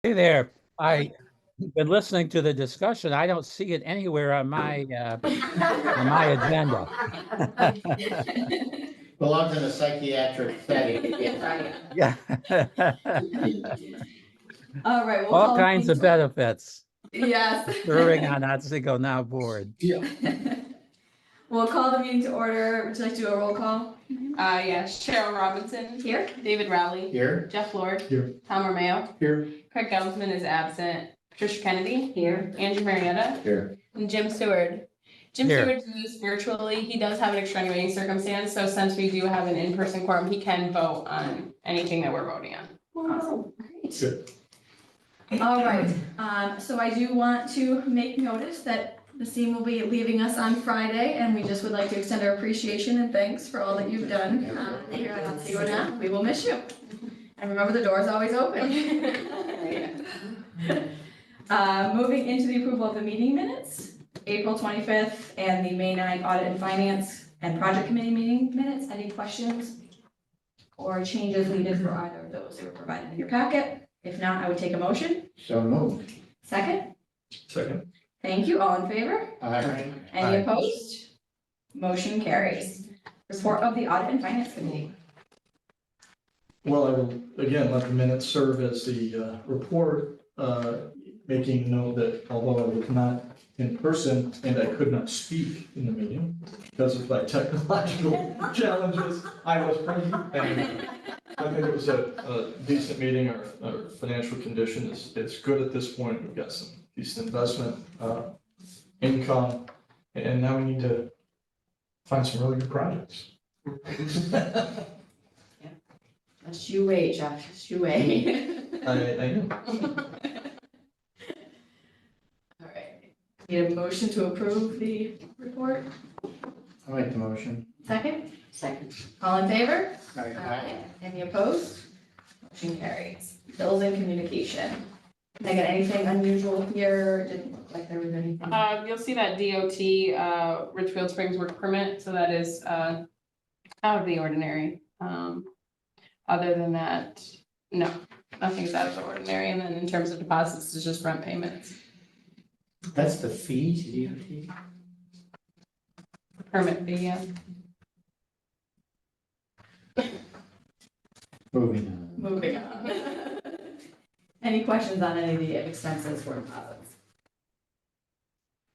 Hey there. I've been listening to the discussion. I don't see it anywhere on my agenda. Belongs in a psychiatric setting. Yeah. All right. We'll All call kinds of meeting- benefits. Yes. Serving on Otsego Now board. Yeah. We'll call the meeting to order. Would you like to do a roll call? Yes, Cheryl Robinson. Here. David Rowley. Here. Jeff Lord. Here. Tom Romeo. Here. Craig Gelsman is absent. Patricia Kennedy. Here. Andrew Marietta. Here. And Jim Seward. Jim Here. Seward moves virtually. He does have an extenuating circumstance, so since we do have an in-person quorum, he can vote on anything that we're voting on. Awesome. Great. Good. All right. So I do want to make notice that the team will be leaving us on Friday, and we just would like to extend our appreciation and thanks for all that you've done. Here at Otsego Now. We will miss you. And remember, the door is always open. Moving into the approval of the meeting minutes, April 25th, and the May 9th Audit and Finance and Project Committee meeting minutes. Any questions or changes needed for either of those? They were provided in your packet. If not, I would take a motion. So moved. Second? Second. Thank you. All in favor? Aye. Any opposed? Motion carries. Report of the Audit and Finance Committee. Well, I will again let the minutes serve as the report, making note that although I was not in person and I could not speak in the meeting because of my technological challenges, I was present. And I think it was a decent meeting. Our financial condition is good at this point. We've got some decent investment income, and now we need to find some really good projects. Just you wait, Jeff. Just you wait. I know. All right. Need a motion to approve the report? I'll make the motion. Second? Second. All in favor? Aye. Any opposed? Motion carries. Bills and communication. Megan, anything unusual here? Didn't look like there was anything. You'll see that DOT, Richfield Springs work permit, so that is, out of the ordinary. Other than that, no, nothing's out of the ordinary, and then in terms of deposits, it's just rent payments, That's the fee to DOT? permit fee, yeah. Moving on. Moving on. Any questions on any of the expenses for deposits?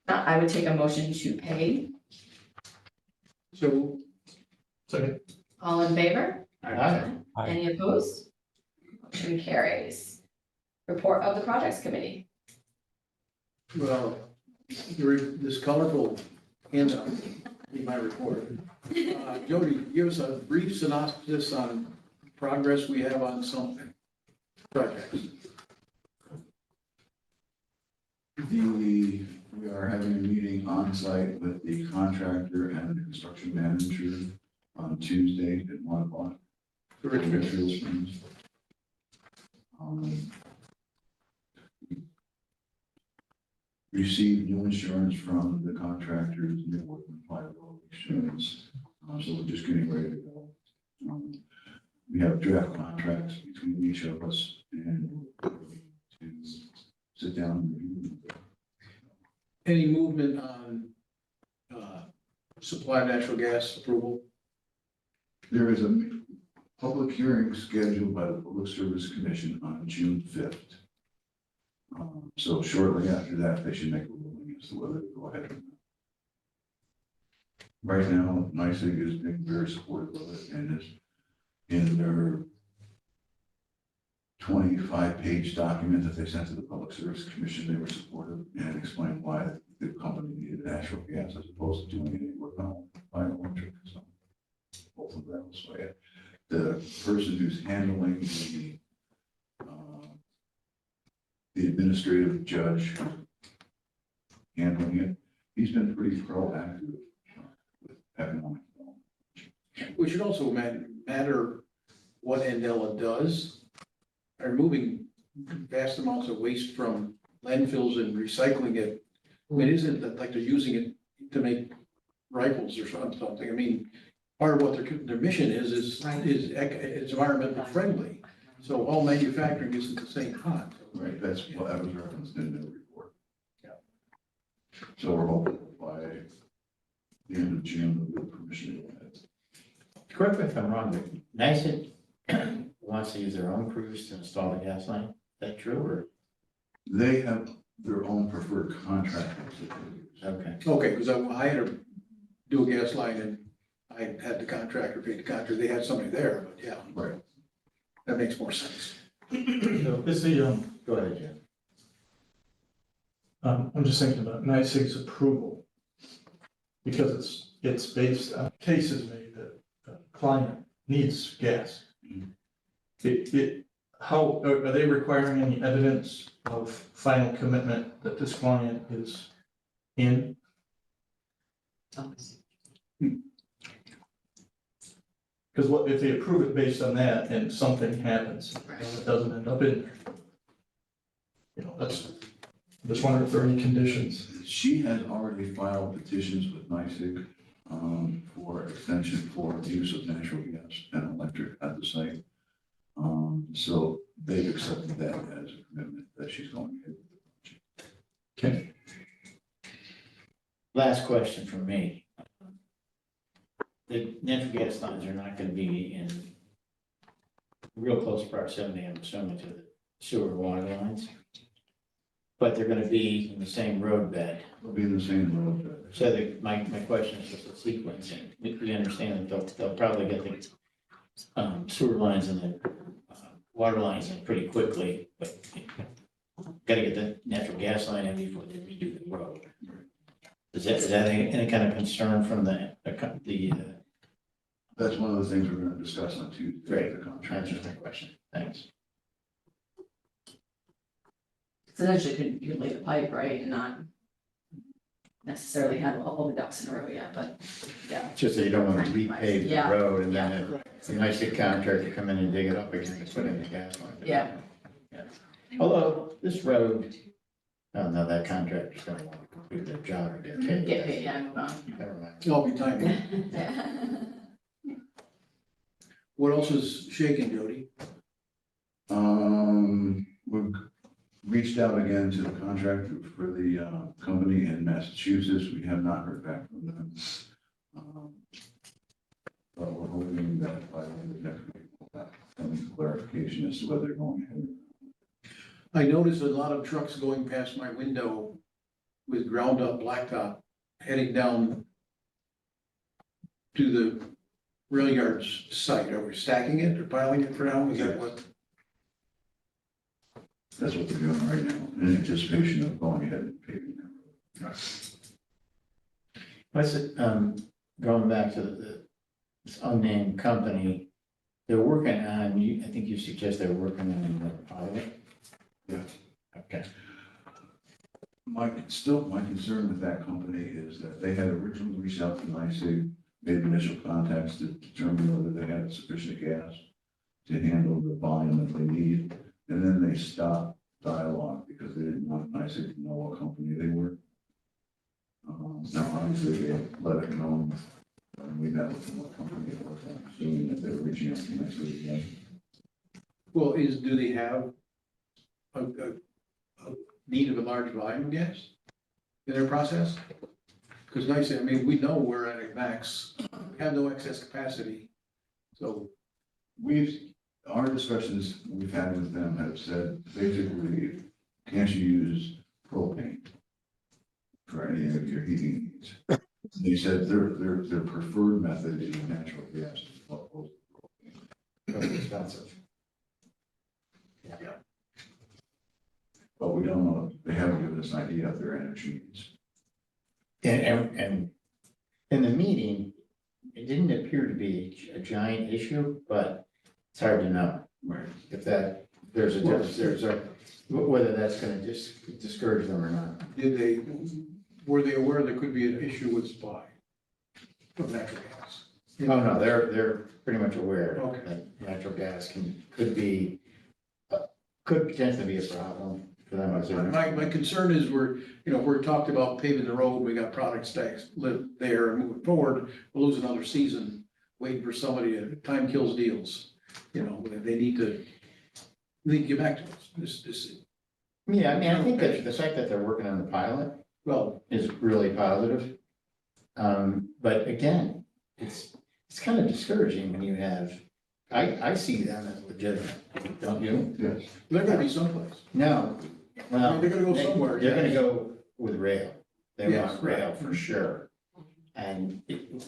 I would take a motion to pay. So, second. All in favor? Aye. Aye. Any opposed? Motion carries. Report of the Projects Committee. Well, this colorful handout, in my report. Jody, give us a brief synopsis on progress we have on some projects. We are having a meeting on site with the contractor and the construction manager on Tuesday at 1 o'clock. Richfield Springs. Received new insurance from the contractors, and they're working liability insurance. So we're just getting ready to go. We have draft contracts between each of us and to sit down and review them. Any movement on supply of natural gas approval? There is a public hearing scheduled by the Public Service Commission on June 5th. So shortly after that, they should make a ruling as to whether to go ahead or not. Right now, NYSEG is being very supportive of it and is in their 25-page document that they sent to the Public Service Commission. They were supportive and explained why the company needed natural gas as opposed to doing any work on bioelectric. So both of them will sway it. The person who's handling the administrative judge handling it, he's been pretty proactive with economic development. We should also matter what Andela does. They're moving vast amounts of waste from landfills and recycling it. I mean, isn't it like they're using it to make rifles or something? I mean, part of what their mission is environmentally friendly. So all manufacturing isn't the same pot. So Right, that's what I was referenced in the report. Yeah. So we're hoping by the end of June, we'll get permission to go ahead. Correct me if I'm wrong, but NICEAG wants to use their own crews to install the gas line. Is that true or? They have their own preferred contractors that they use. Okay. Okay, because I had to do a gas line and I had the contractor pay the contractor, they had somebody there, but yeah. Right. That makes more sense. Is the, Go ahead, Jim. I'm just thinking about NICEAG's approval. Because it's based on cases made that the client needs gas. How, are they requiring any evidence of final commitment that this client is in? Because what, if they approve it based on that and something happens, and it doesn't end up in there? You know, that's, I'm just wondering if there are any conditions. She has already filed petitions with NICEAG for extension for use of natural gas and electric at the site. So they've accepted that as a commitment that she's going ahead. Okay. Last question from me. The natural gas lines are not gonna be in real close proximity, I'm assuming, to the sewer water lines. But they're gonna be in the same road bed. They'll be in the same road. So my question is just the sequencing. We understand that they'll probably get the sewer lines and the water lines in pretty quickly, but gotta get the natural gas line in before they redo the road. Is that any kind of concern from the That's one of the things we're gonna discuss on Tuesday. Great. The contract. answers my question? Thanks. Essentially, you could lay the pipe, right, and not necessarily have all the ducks in a row yet, but, yeah. Just that you don't want to repave the Yeah. road and then if you might get contractor come in and dig it up again and put in the gas line. Yeah. Although this road, oh no, that contractor's gonna want to do their job or get paid. Get paid, yeah, move on. Never mind. It'll be time. What else is shaking, Jody? We've reached out again to the contractor for the company in Massachusetts. We have not heard back from them. But we're hoping that by the end of next week, we'll have some clarification as to whether they're going ahead. I noticed a lot of trucks going past my window with ground up blacktop heading down to the rail yards site. Are we stacking it or piling it for now? Is that what? That's what they're doing right now, in anticipation of going ahead and paving them. What's it, going back to this unnamed company, they're working on, I think you suggest they're working on a pilot? Yeah. Okay. My concern with that company is that they had originally reached out to NICEAG, made initial contacts to determine whether they had sufficient gas to handle the volume that they need. And then they stopped dialogue because they didn't want NICEAG to know what company they were. Now, obviously, they let it know when we met with them what company it was, I'm assuming that they're reaching out to NICEAG again. Well, do they have a need of a large volume of gas in their process? Because nice, I mean, we know we're at a max, we have no excess capacity. So, Our discussions we've had with them have said, basically, can't you use propane for any of your heating needs? They said their preferred method is natural gas. Very expensive. But we don't know, they haven't given us an idea of their energy needs. And in the meeting, it didn't appear to be a giant issue, but it's hard to know. Right. If there's a, whether that's gonna discourage them or not. were they aware there could be an issue with supply of natural gas? Oh, no, they're pretty much aware Okay. that natural gas could potentially be a problem for them. as they're- My concern is we're talked about paving the road, we got product stacks live there and moving forward, we'll lose another season waiting for somebody to, time kills deals. They need to get back to us. Yeah, I mean, I think that the fact that they're working on the pilot Well, is really positive. But again, it's kind of discouraging when you have, I see them as legitimate, don't you? Yes. they're gonna be someplace. No, well. They're gonna go somewhere. They're gonna go with rail. They Yes, want rail right. for sure. And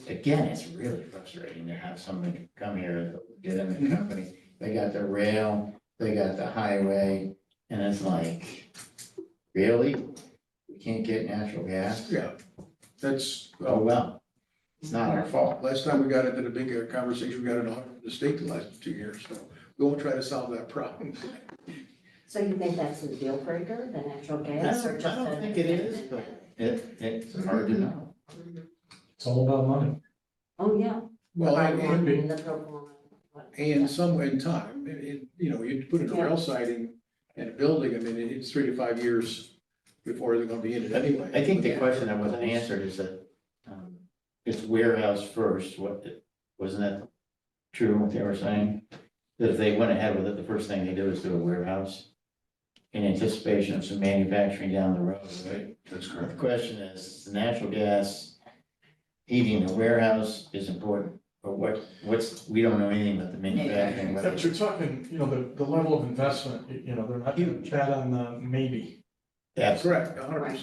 again, it's really frustrating to have somebody come here, get in the company, they got the rail, they got the highway, and it's like, really? We can't get natural gas? Yeah, that's, Oh, well, it's not our fault. last time we got into the big conversation, we got into the state the last 2 years, so we won't try to solve that problem. So you think that's a deal breaker, the natural I gas, or don't just? I don't think it is, but it's hard to know. It's all about money. Oh, yeah. Well, About and, one in the program. and somewhere in time, you know, you put in a rail siding and a building, I mean, it's 3 to 5 years before they're gonna be in it anyway. I think the question that wasn't answered is that, it's warehouse first, wasn't that true, what they were saying? That if they went ahead with it, the first thing they do is do a warehouse in anticipation of some manufacturing down the road, right? That's The correct. question is, the natural gas heating the warehouse is important, but we don't know anything about the manufacturing. Yeah, but you're talking, you know, the level of investment, you know, they're not gonna chat on the maybe. That's correct, 100%.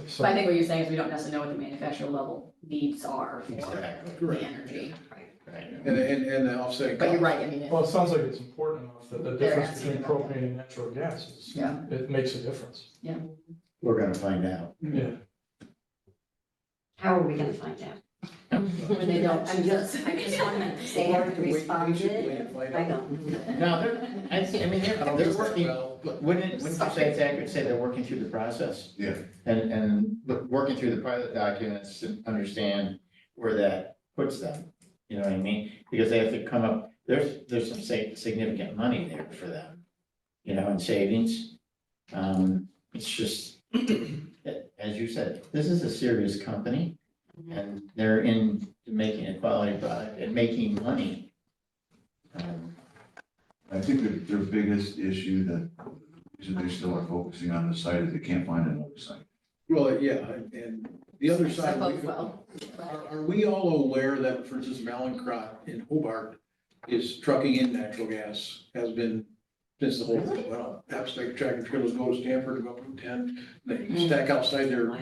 So- But I think what you're saying is we don't necessarily know what the manufacturer level needs are for Exactly, the Correct. energy. right. And the offsetting. But you're costs. right, I mean, Well, it sounds like it's important enough that the They're difference asking between about that. propane and natural gas is, Yeah. it makes a difference. We're gonna find out. Yeah. How are we gonna find out? when they don't. I'm just wondering, they haven't Wait responded. patiently and find I out. know. No, they're working, wouldn't you say it's accurate to say they're working through the process? Yeah. And working through the pilot documents to understand where that puts them, you know what I mean? Because they have to come up, there's some significant money there for them, you know, in savings. It's just, as you said, this is a serious company, and they're in making a quality product and making money. I think that their biggest issue that, reason they still are focusing on the site is they can't find another site. Well, yeah, and the other side, Both well. are we all aware that, for instance, Malincrot in Hobart is trucking in natural gas, has been since the whole, well, abstract tractor trailers go to Stanford to go up Route 10, they stack outside their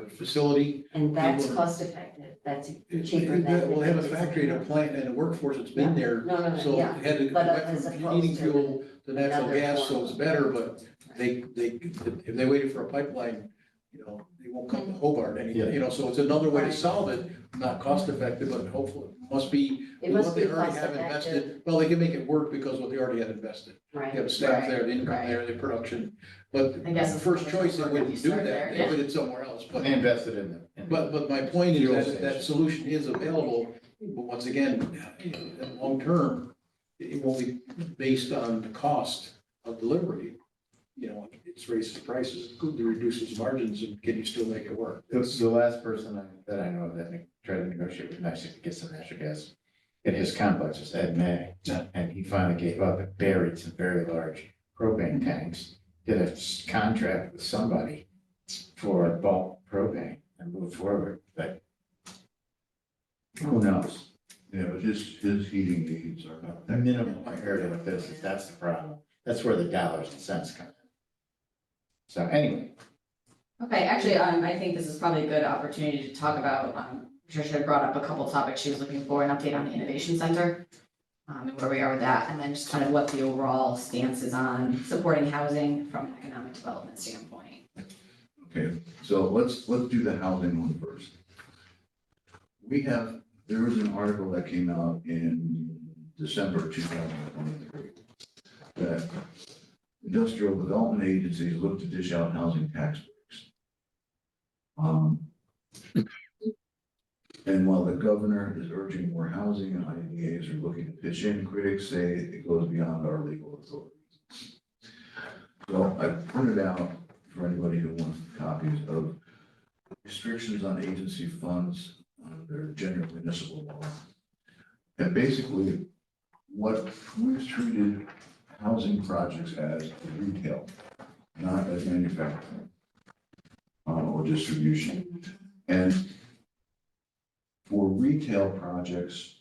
facility. And that's cost effective, that's cheaper than. Well, they have a factory and a plant and a workforce that's been there, No, no, no, so yeah, it had to go but back as from opposed heating to fuel to natural another gas, so form. it's better, but if they waited for a pipeline, you know, they won't come to Hobart anyway, you know, so it's another way to solve it, not cost effective, but hopefully, must be It must what be they already cost have effective, invested. Well, they can make it work because what they already had invested. They right? have staff there, the income Right. there, the production, but I guess the first choice, they wouldn't do start that, there, they yeah. put it somewhere else, but. They invested in them. But my point is Fuel that station. that solution is available, but once again, in long term, it won't be based on the cost of delivery. You know, it's raises prices, it reduces margins, and can you still make it work? The last person that I know that tried to negotiate with NYSEG to get some natural gas in his complex was Ed May. Yeah. And he finally gave up and buried some very large propane tanks, did a contract with somebody for bulk propane and moved forward, but who knows? Yeah, but his heating needs are not that. Minimal compared to what this is, that's the problem. That's where the dollars and cents come in. So anyway, Okay, actually, I think this is probably a good opportunity to talk about, Patricia had brought up a couple topics she was looking for, an update on the Innovation Center. And where we are with that, and then just kind of what the overall stance is on supporting housing from an economic development standpoint. Okay, so let's do the housing one first. There was an article that came out in December 2023 that industrial development agencies look to dish out housing tax breaks. And while the governor is urging more housing and IDAs are looking to pitch in, critics say it goes beyond our legal authorities. So I printed out for anybody who wants copies of restrictions on agency funds under general municipal law. And basically, what we've treated housing projects as retail. not as manufacturing or distribution. And for retail projects,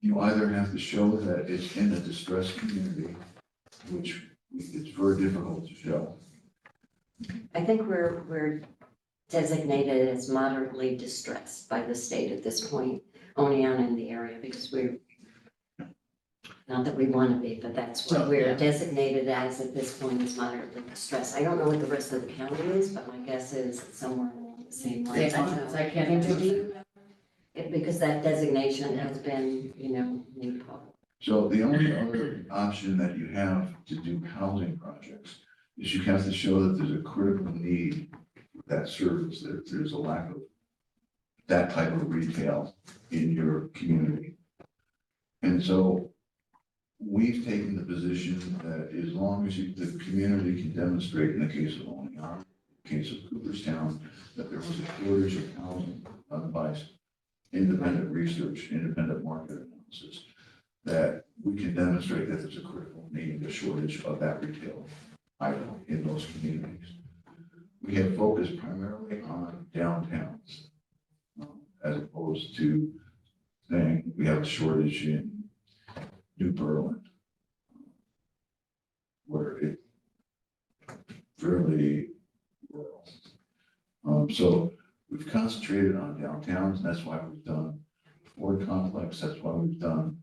you either have to show that it's in a distressed community, which it's very difficult to show. I think we're designated as moderately distressed by the state at this point, only on in the area, because we're, not that we want to be, but that's what So, we're yeah. designated as at this point, is moderately distressed. I don't know what the rest of the county is, but my guess is it's somewhere along the same lines. I don't know. I can't answer you. Because that designation has been, made public. So the only other option that you have to do housing projects is you have to show that there's a critical need for that service, that there's a lack of that type of retail in your community. And so we've taken the position that as long as the community can demonstrate, in the case of Oneonta, in the case of Cooperstown, that there was a shortage of housing by independent research, independent market analysis, that we can demonstrate that there's a critical need, a shortage of that retail item in those communities. We have focused primarily on downtowns, as opposed to saying we have a shortage in New Berlin, where it's fairly rural. So we've concentrated on downtowns, and that's why we've done the Ford Complex, that's why we've done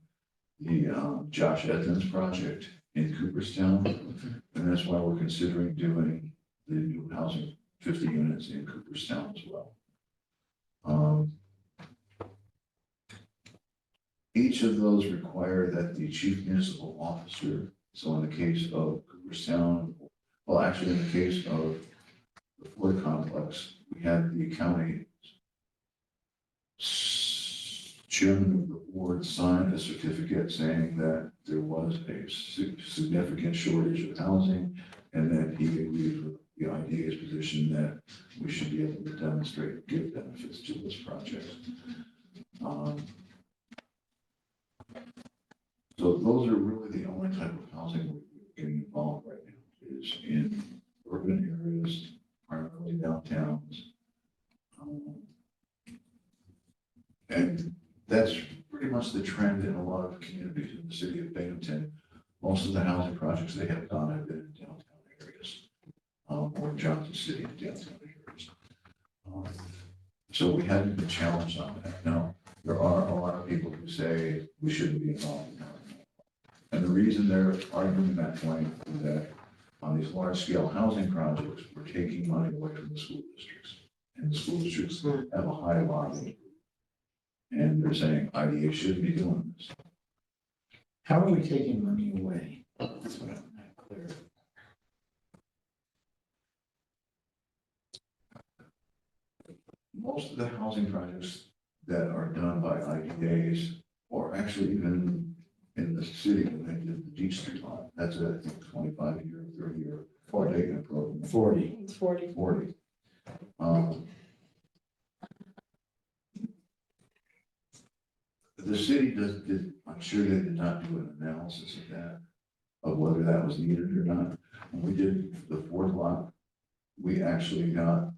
the Josh Edmonds project in Cooperstown, and that's why we're considering doing the new housing, 50 units in Cooperstown as well. Each of those require that the chief municipal officer, so in the case of Cooperstown, well, actually in the case of the Ford Complex, we had the county chairman of the board sign a certificate saying that there was a significant shortage of housing, and that he agrees with the IDA's position that we should be able to demonstrate and give benefits to this project. So those are really the only type of housing we're getting involved right now, is in urban areas, primarily downtowns. And that's pretty much the trend in a lot of communities in the city of Binghamton. Most of the housing projects they have done have been in downtown areas, or Johnson City and downtown areas. So we haven't been challenged on that. Now, there are a lot of people who say we shouldn't be involved in housing. And the reason they're arguing that point is that on these large-scale housing projects, we're taking money away from the school districts. And the school districts have a high lobby. And they're saying IDA shouldn't be doing this. How are we taking money away? That's what I'm not clear. Most of the housing projects that are done by IDAs, or actually even in the city, when they did the G Street lot, that's a 25-year, 30-year, 40-year program. 40. It's 40. 40. The city I'm sure they did not do an analysis of that, of whether that was needed or not. When we did the fourth lot, we actually got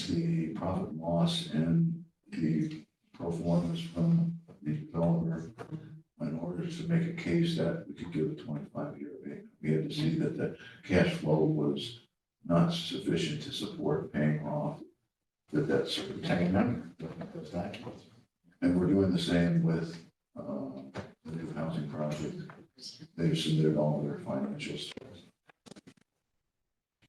the profit and loss and the performance from the developer in order to make a case that we could give a 25-year abatement. We had to see that the cash flow was not sufficient to support paying off the debt service. I remember looking at those documents. And we're doing the same with the new housing project. They've submitted all their financials.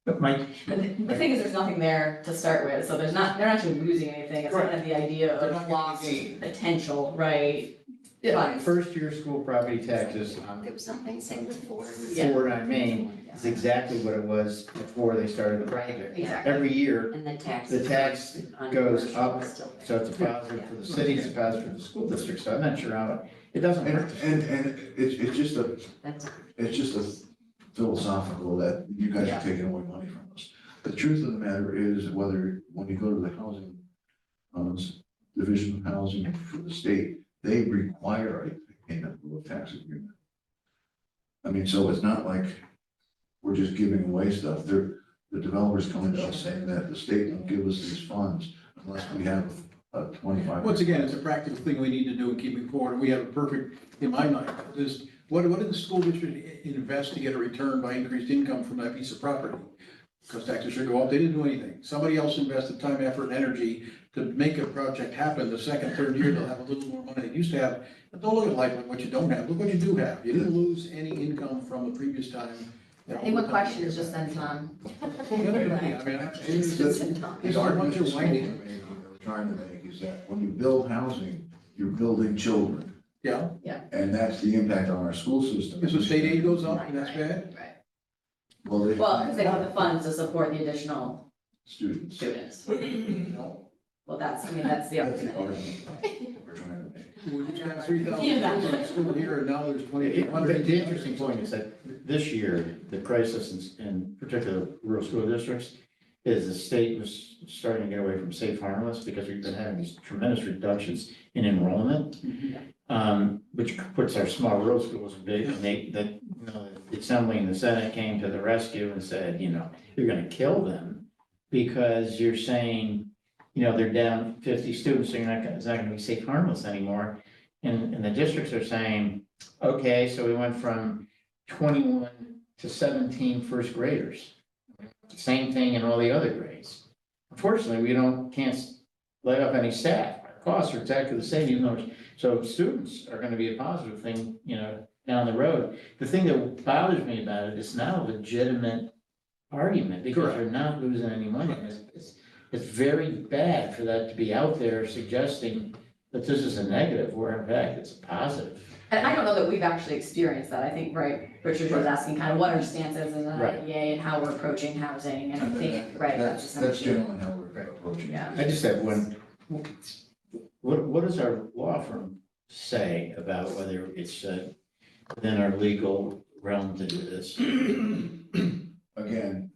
But Mike, The thing is, there's nothing there to start with, so they're not actually losing anything, it's kind of the idea They're not of gonna lost gain. potential, right? yeah, first year school property taxes on There was something saying before. Yeah. Ford on Main is exactly what it was before they started the project. Exactly. Every year, And the tax. the tax goes up, Still there. so it's a positive for the city, it's a positive for the school district, so I'm not sure how, it doesn't hurt. And it's just That's, a philosophical that you guys are taking away money from us. The truth of the matter is whether, when you go to the housing, division of housing for the state, they require a payment of tax agreement. I mean, so it's not like we're just giving away stuff. The developers coming to us saying that the state won't give us these funds unless we have a 25. Once again, it's a practical thing we need to do in keeping forward, and we have a perfect, in my mind, is, what did the school district invest to get a return by increased income from that piece of property? Because taxes should go up, they didn't do anything. Somebody else invested time, effort, and energy to make a project happen. The second, third year, they'll have a little more money. They used to have, but don't look at life like what you don't have, look what you do have. You didn't lose any income from the previous time. I think what question is just then, Tom. I mean, The argument you're trying to make is that when you build housing, you're building children. Yeah, And that's the impact on our school system. so state aid goes up, and that's bad. Right. Well, they. Well, because they don't have the funds to support the additional Students. students. Well, that's the That's the argument. argument we're trying to make. We just got 3,000 in school here, and now there's 2,800. The interesting point is that this year, the crisis in particular rural school districts is the state was starting to get away from safe harmless because we've been having these tremendous reductions in enrollment. Which puts our small rural schools big, and the Assembly and the Senate came to the rescue and said, you're gonna kill them because you're saying, they're down 50 students, so it's not gonna be safe harmless anymore. And the districts are saying, okay, so we went from 21 to 17 first graders. Same thing in all the other grades. Unfortunately, we can't lay off any staff. Our costs are exactly the same, even though, so students are gonna be a positive thing, down the road. The thing that bothers me about it is not a legitimate argument because Correct. you're not losing any money. It's very bad for that to be out there suggesting that this is a negative, where in fact it's a positive. And I don't know that we've actually experienced that. I think, right, Richard was asking kind of what our stance is as an Right. IDA and how we're approaching housing, and I think, right, That's essentially- generally how we're approaching it. Yeah. I just have one, what does our law firm say about whether it's within our legal realm to do this? Again,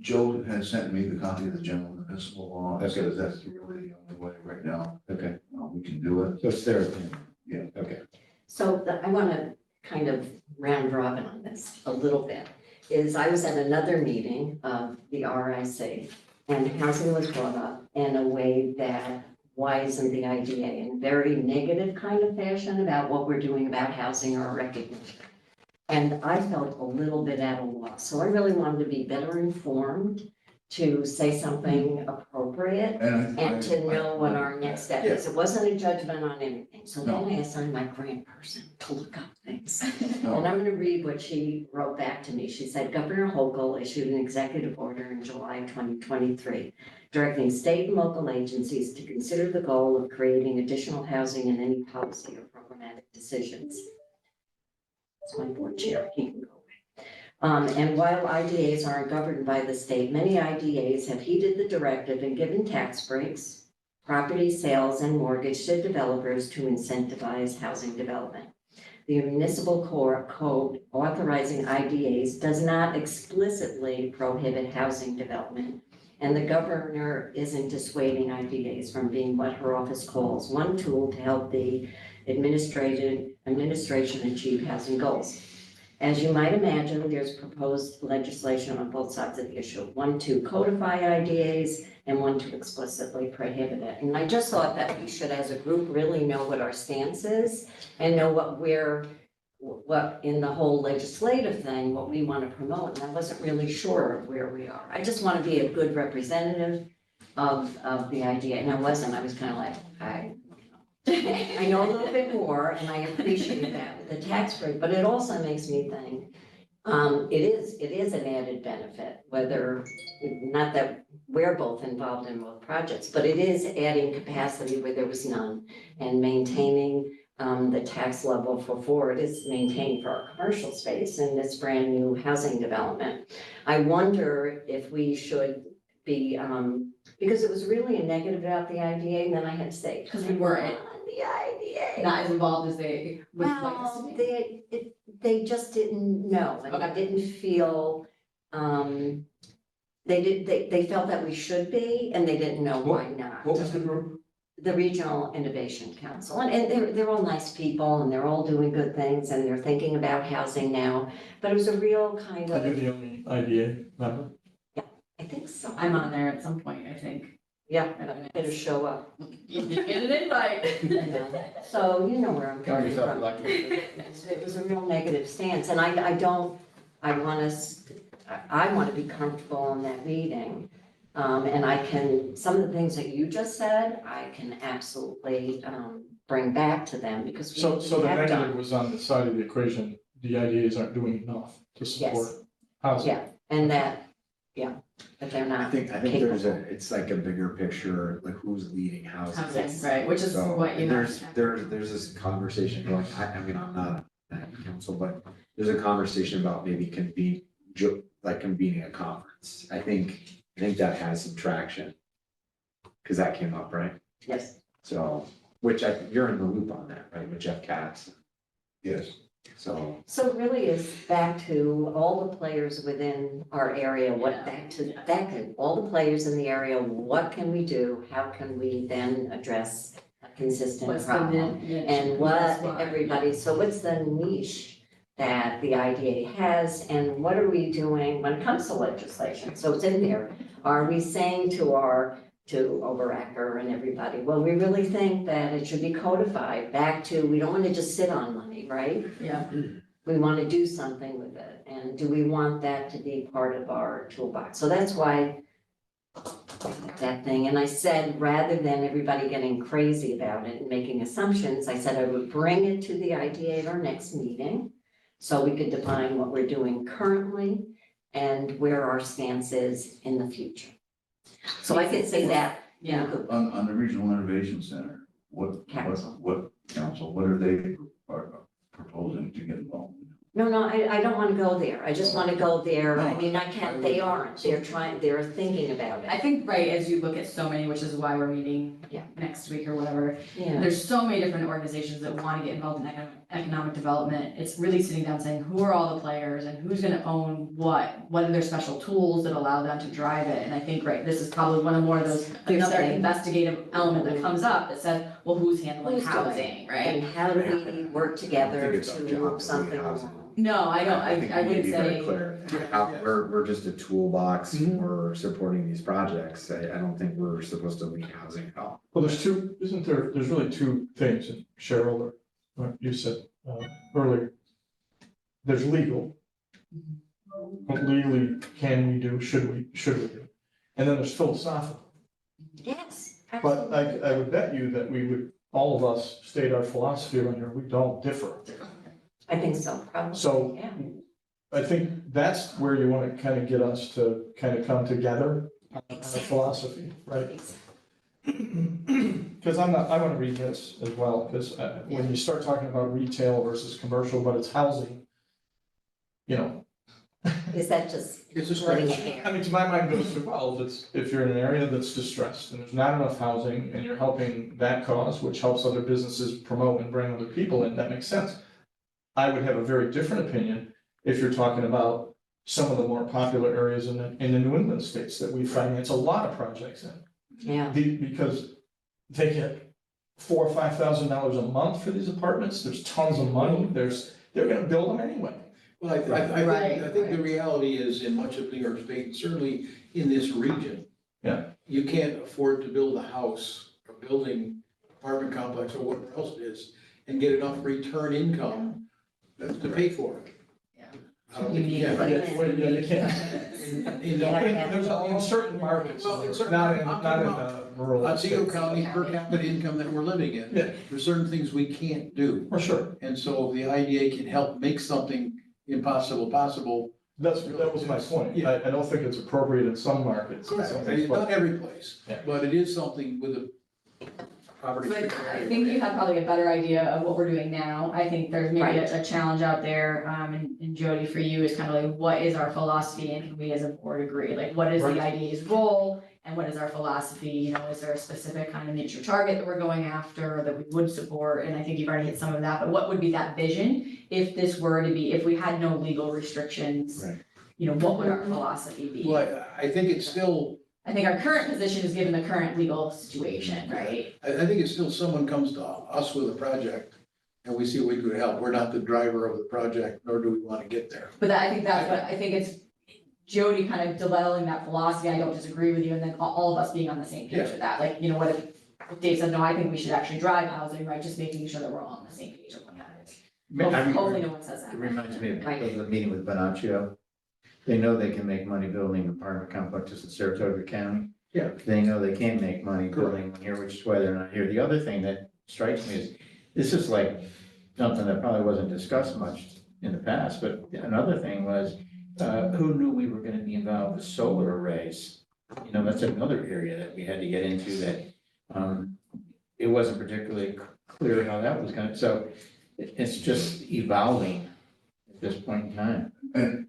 Joe has sent me the copy of the general municipal law, Okay. because that's really the only way right now, Okay, we can do it. so it's their opinion. Yeah. Okay. So I want to kind of round robin on this a little bit. I was at another meeting of the RIC, and housing was brought up in a way that wisened the IDA in a very negative kind of fashion about what we're doing about housing or recognition. And I felt a little bit at a loss, so I really wanted to be better informed, to say something appropriate, and to know what our next step is. It wasn't a judgment on anything, so then I assigned my grant person to look up things. And I'm gonna read what she wrote back to me. She said, Governor Hochul issued an executive order in July 2023, directing state and local agencies to consider the goal of creating additional housing in any policy or programmatic decisions. That's my board chair, he can go away. And while IDAs aren't governed by the state, many IDAs have heeded the directive and given tax breaks, property sales, and mortgage to developers to incentivize housing development. The municipal code authorizing IDAs does not explicitly prohibit housing development, and the governor isn't dissuading IDAs from being what her office calls one tool to help the administration achieve housing goals. As you might imagine, there's proposed legislation on both sides of the issue, one to codify IDAs and one to explicitly prohibit it. And I just thought that we should, as a group, really know what our stance is and know what in the whole legislative thing, what we want to promote. And I wasn't really sure of where we are. I just want to be a good representative of the IDA. And I wasn't, I was kind of like, I know a little bit more, and I appreciate that with the tax break, but it also makes me think, it is an added benefit, whether, not that we're both involved in both projects, but it is adding capacity where there was none, and maintaining the tax level for Ford is maintained for our commercial space in this brand new housing development. I wonder if we should be, because it was really a negative about the IDA, and then I had to say. Because we weren't. The IDA. Not as involved as they would like us to Well, be. they just didn't know, and they didn't feel, they felt that we should be, and they didn't know why not. What was the group? the Regional Innovation Council, and they're all nice people, and they're all doing good things, and they're thinking about housing now, but it was a real kind Are you of, the only IDA member? I think so. I'm on there at some point, I think. Yeah, better show up. You did get an invite. You know. So you know where I'm Count coming yourself from. lucky. It was a real negative stance, and I want us, I want to be comfortable in that meeting. And I can, some of the things that you just said, I can absolutely, bring back to them because we So the have negative done. was on the side of the equation, the IDAs aren't doing enough to support housing. Yeah, and that, but they're I not. think there's it's like a bigger picture, like who's leading housing. Housing, right, which is So, what you and have. there's this conversation going, I mean, I'm not on that council, but there's a conversation about maybe convening a conference. I think that has some traction. Cause that came up, right? Yes. So, you're in the loop on that, right, with Jeff Katz, Yes. so. So it really is back to all the players within our area, back to all the players in the area, what can we do? How can we then address a consistent What's the problem? niche? And That's what why. everybody, so what's the niche that the IDA has and what are we doing when it comes to legislation? So it's in there. Are we saying to Overacker and everybody, well, we really think that it should be codified back to, we don't want to just sit on money, right? Yeah, We want to do something with it. And do we want that to be part of our toolbox? So that's why that thing, and I said, rather than everybody getting crazy about it and making assumptions, I said I would bring it to the IDA at our next meeting. So we could define what we're doing currently and where our stance is in the future. So I could say that. yeah. On the Regional Innovation Center, Council. what council, what are they proposing to get involved in? No, I don't want to go there. I just want to go there. I No, mean, I can't, they aren't. They're thinking about I it. think, right, as you look at so many, which is why we're meeting Yeah. next week or whatever, Yeah. there's so many different organizations that want to get involved in economic development. It's really sitting down saying, who are all the players and who's gonna own what? What are their special tools that allow them to drive it? And I think, right, this is probably one of more of those, another saying- investigative element that comes up that says, well, who's handling Who's doing it? housing, right? And how do we work I together think it's our to job move to something lead housing. along? No, I don't, think I we need to wouldn't be very say, clear. Yeah. We're just a toolbox Mhm. for supporting these projects. I don't think we're supposed to lead housing at all. Well, there's really two things, and Cheryl, or what you said earlier. There's legal. What legally can we do, should we do? And then there's philosophical. Yes, But absolutely. I would bet you that we would, all of us state our philosophy on here, we don't differ. I think so, probably. So Yeah. I think that's where you want to kind of get us to kind of come together on a philosophy, right? Because I want to read this as well, because when you start talking about retail versus commercial, but it's housing, you know, Is that just It's a splitting stretch. hair? I mean, to my mind goes to, well, if you're in an area that's distressed and there's not enough housing and you're helping that cause, which helps other businesses promote and bring other people in, that makes sense. I would have a very different opinion if you're talking about some of the more popular areas in the New England states that we finance a lot of projects in. Yeah, Because they get $4,000 or $5,000 a month for these apartments, there's tons of money, they're gonna build them anyway. Well, Right. I think the reality is in much of New York State, certainly in this region. Yeah. You can't afford to build a house, a building, apartment complex, or whatever else it is, and get enough return income to pay for it. Yeah. I don't think you You can. need- Yeah, well, yeah, you can't. There's in certain markets, Well, in certain- not in I'm talking rural. Otsego estates. County per capita income that we're living in. Yeah. There's certain things we can't do. For sure, And so the IDA can help make something impossible possible. that was my point, Yeah. I don't think it's appropriate in some markets. in some places, Not but- every place, Yeah. but it is something with a property. But I think you have probably a better idea of what we're doing now. I think there's maybe a challenge out there, and Jody, for you, is kind of like, what is our philosophy and can we as a board agree? Like, what is the Right. IDA's role and what is our philosophy? You know, is there a specific kind of nature target that we're going after that we would support? And I think you've already hit some of that, but what would be that vision if this were to be, if we had no legal restrictions? Right. You know, what would our philosophy be? Well, I think it's still I think our current position is given the current legal situation, right? I think it's still someone comes to us with a project and we see we could help. We're not the driver of the project, nor do we want to get there. But I think that's what, I think it's Jody kind of developing that philosophy, I don't disagree with you, and then all of us being on the same page with that, like, you know, what if Dave said, no, I think we should actually drive housing, right, just making sure that we're all on the same page of what that is. Hopefully no one says that. It reminds me of Right. the meeting with Bonaccio. They know they can make money building apartment complexes in Saratoga County. Yeah. They know they can't make money building here, which is why they're not here. The other thing that strikes me is, this is like something that probably wasn't discussed much in the past, but another thing was, who knew we were gonna be involved with solar arrays? You know, that's another area that we had to get into that, it wasn't particularly clear how that was gonna, so it's just evolving at this point in time. And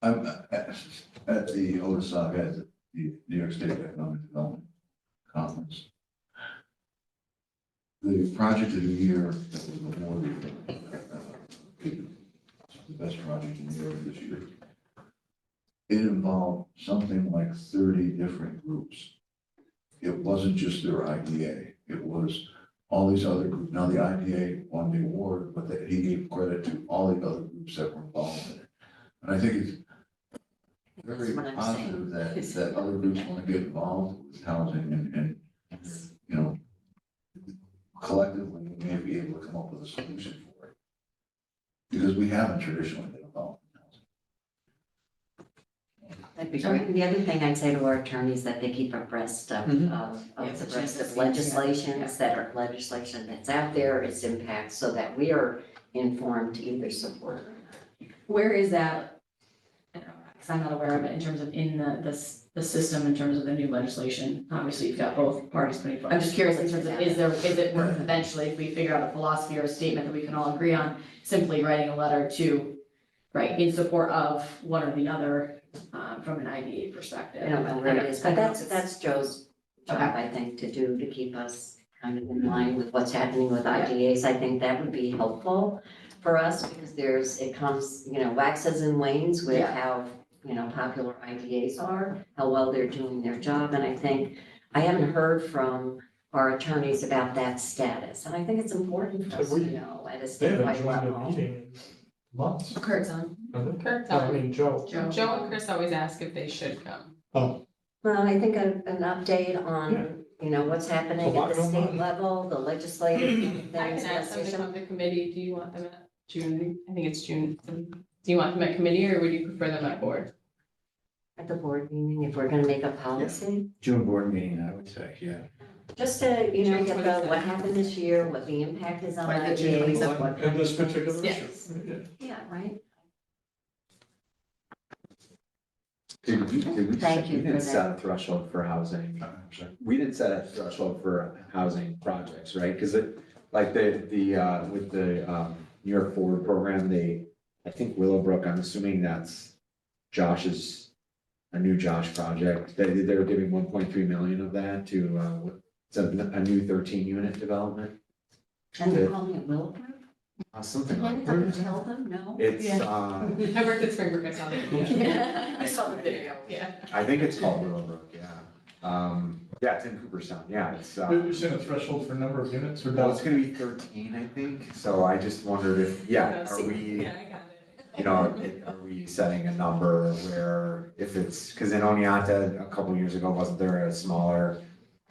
I'm at the OSAC, at the New York State Economic Development Conference. The project of the year that was awarded, the best project in the year this year. It involved something like 30 different groups. It wasn't just their IDA, it was all these other groups. Now, the IDA won the award, but that he gave credit to all the other groups that were involved in it. And I think it's very That's what I'm positive saying. that other groups want to get involved with housing and, you know, collectively, we may be able to come up with a solution for it. Because we haven't traditionally been involved in housing. That'd be great. The other thing I'd say to our attorneys that they keep abreast of, Yeah, of the the rest changes, of yeah. legislations that are legislation that's out there, its impact, so that we are informed to either support or not. Where is that? Because I'm not aware of it in terms of in the system, in terms of the new legislation. Obviously, you've got both parties putting, I'm just curious in terms of, is it worth eventually, if we figure out a philosophy or a statement that we can all agree on, simply writing a letter to, right, in support of one or the other, from an IDA perspective? I don't know where it is, but I don't know if that's Joe's job, Okay. I think, to do, to keep us kind of in line with what's happening with IDAs. I think that would be helpful for us, because it comes, waxes and wanes with Yeah. how, popular IDAs are, how well they're doing their job, and I haven't heard from our attorneys about that status, and I think it's important for us to know at a They haven't statewide joined a level. meeting in months. Kurt's on. Kurt's I on. mean, Joe. Joe and Chris always ask if they should come. Oh, Well, I think an update on, what's happening at the state level, the legislative things. I can ask them to legislation. come to committee. Do you want them at June? I think it's June. Do you want them at committee or would you prefer them at board? At the board meeting, if we're gonna make a policy, June board meeting, I would say, yeah. just to, June get the, 27th. what happened this year, what the impact is on Like the June IDAs, 27th. what. in this particular Yes. issue. Yeah, right? Did we Thank you we didn't for set a threshold for housing. I'm sorry. We didn't set a threshold for housing projects, right? Because like with the New York Forward program, I think Willowbrook, I'm assuming that's a new Josh project. They're giving 1.3 million of that to, it's a new 13 unit development. And they're calling it Willowbrook? Something Can like you that. tell them, no? It's, I worked at Springbrook, I saw it. I saw the video. Yeah. I think it's called Willowbrook, yeah. Yeah, it's in Cooperstown, yeah, it's, You're saying a threshold for number of units or? well, it's gonna be 13, I think, so I just wondered if, yeah, are we, Yeah, I got it. are we setting a number where if it's, because in Oneonta, a couple years ago, wasn't there a smaller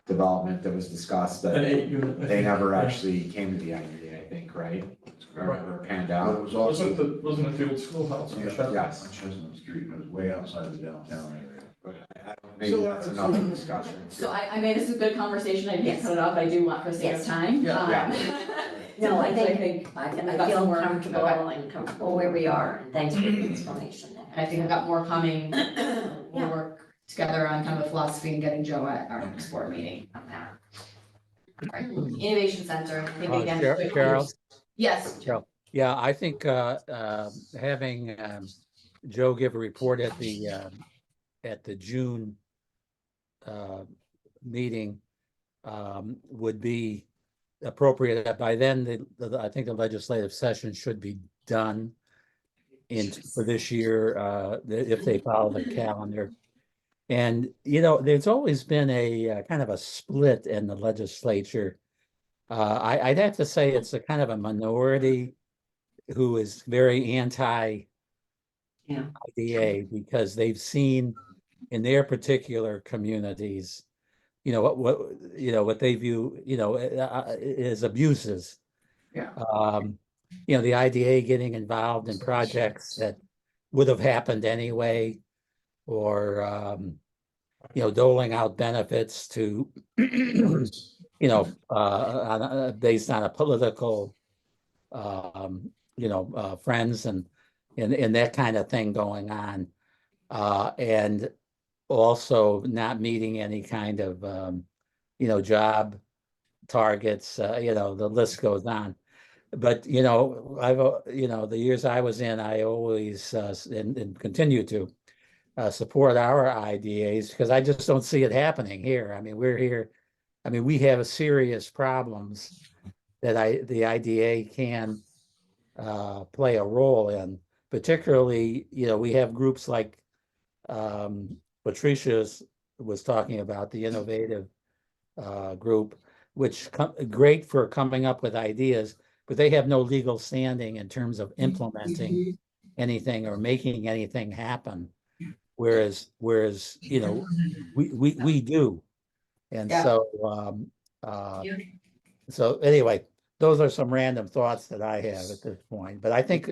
development that was discussed An that 8 unit. I they think. never Yeah. actually came to the idea, I think, right? Or panned But it out. was also, Wasn't it the old schoolhouse? on yeah, Chestnut? Yes. on Chestnut Street, it was way outside of the downtown area. But maybe that's another discussion. So I made this a good conversation, I didn't cut it off, I do want for the sake of Yes. time. Yeah. No, I So think, I I've got feel some more- comfortable okay. and comfortable where we are, and thanks for the explanation. I think I've got more coming, we'll work together on kind of the philosophy and getting Joe at our next board meeting on that. All right, Innovation Center, I think again. quick- Cheryl? Yes, Yeah, I think having Joe give a report at the June meeting would be appropriate. By then, I think the legislative session should be done for this year, if they follow the calendar. And, there's always been a kind of a split in the legislature. I'd have to say it's a kind of a minority who is very anti Yeah. IDA because they've seen in their particular communities, what they view, as abuses. Yeah. The IDA getting involved in projects that would have happened anyway, or doling out benefits to, based on a political, friends and that kind of thing going on. And also not meeting any kind of, job targets, the list goes on. But, the years I was in, I always, and continue to, support our IDAs because I just don't see it happening here. I mean, we're here. I mean, we have serious problems that the IDA can play a role in. Particularly, we have groups like Patricia was talking about, the innovative group, which great for coming up with ideas, but they have no legal standing in terms of implementing anything or making anything happen. Whereas, we do. And Yeah. so anyway, those are some random thoughts that I have at this point. But I think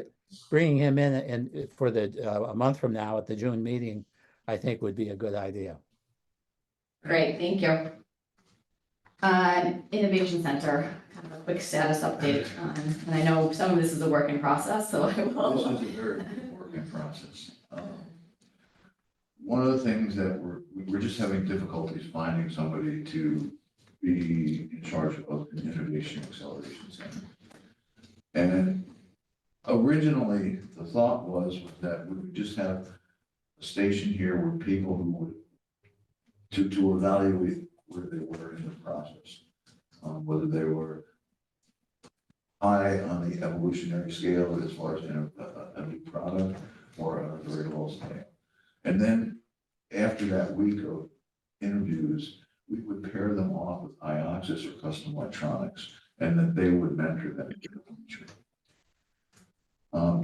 bringing him in and for a month from now at the June meeting, I think would be a good idea. Great, thank you. Innovation Center, kind of a quick status update. And I know some of this is a work in process, so I This will. is a very good work in process. One of the things that we're just having difficulties finding somebody to be in charge of an innovation acceleration center. And originally, the thought was that we would just have a station here where people who would, to evaluate where they were in the process, whether they were high on the evolutionary scale as far as a new product or on a very low scale. And then after that week of interviews, we would pair them off with IOXIS or custom electronics, and then they would mentor them in the future.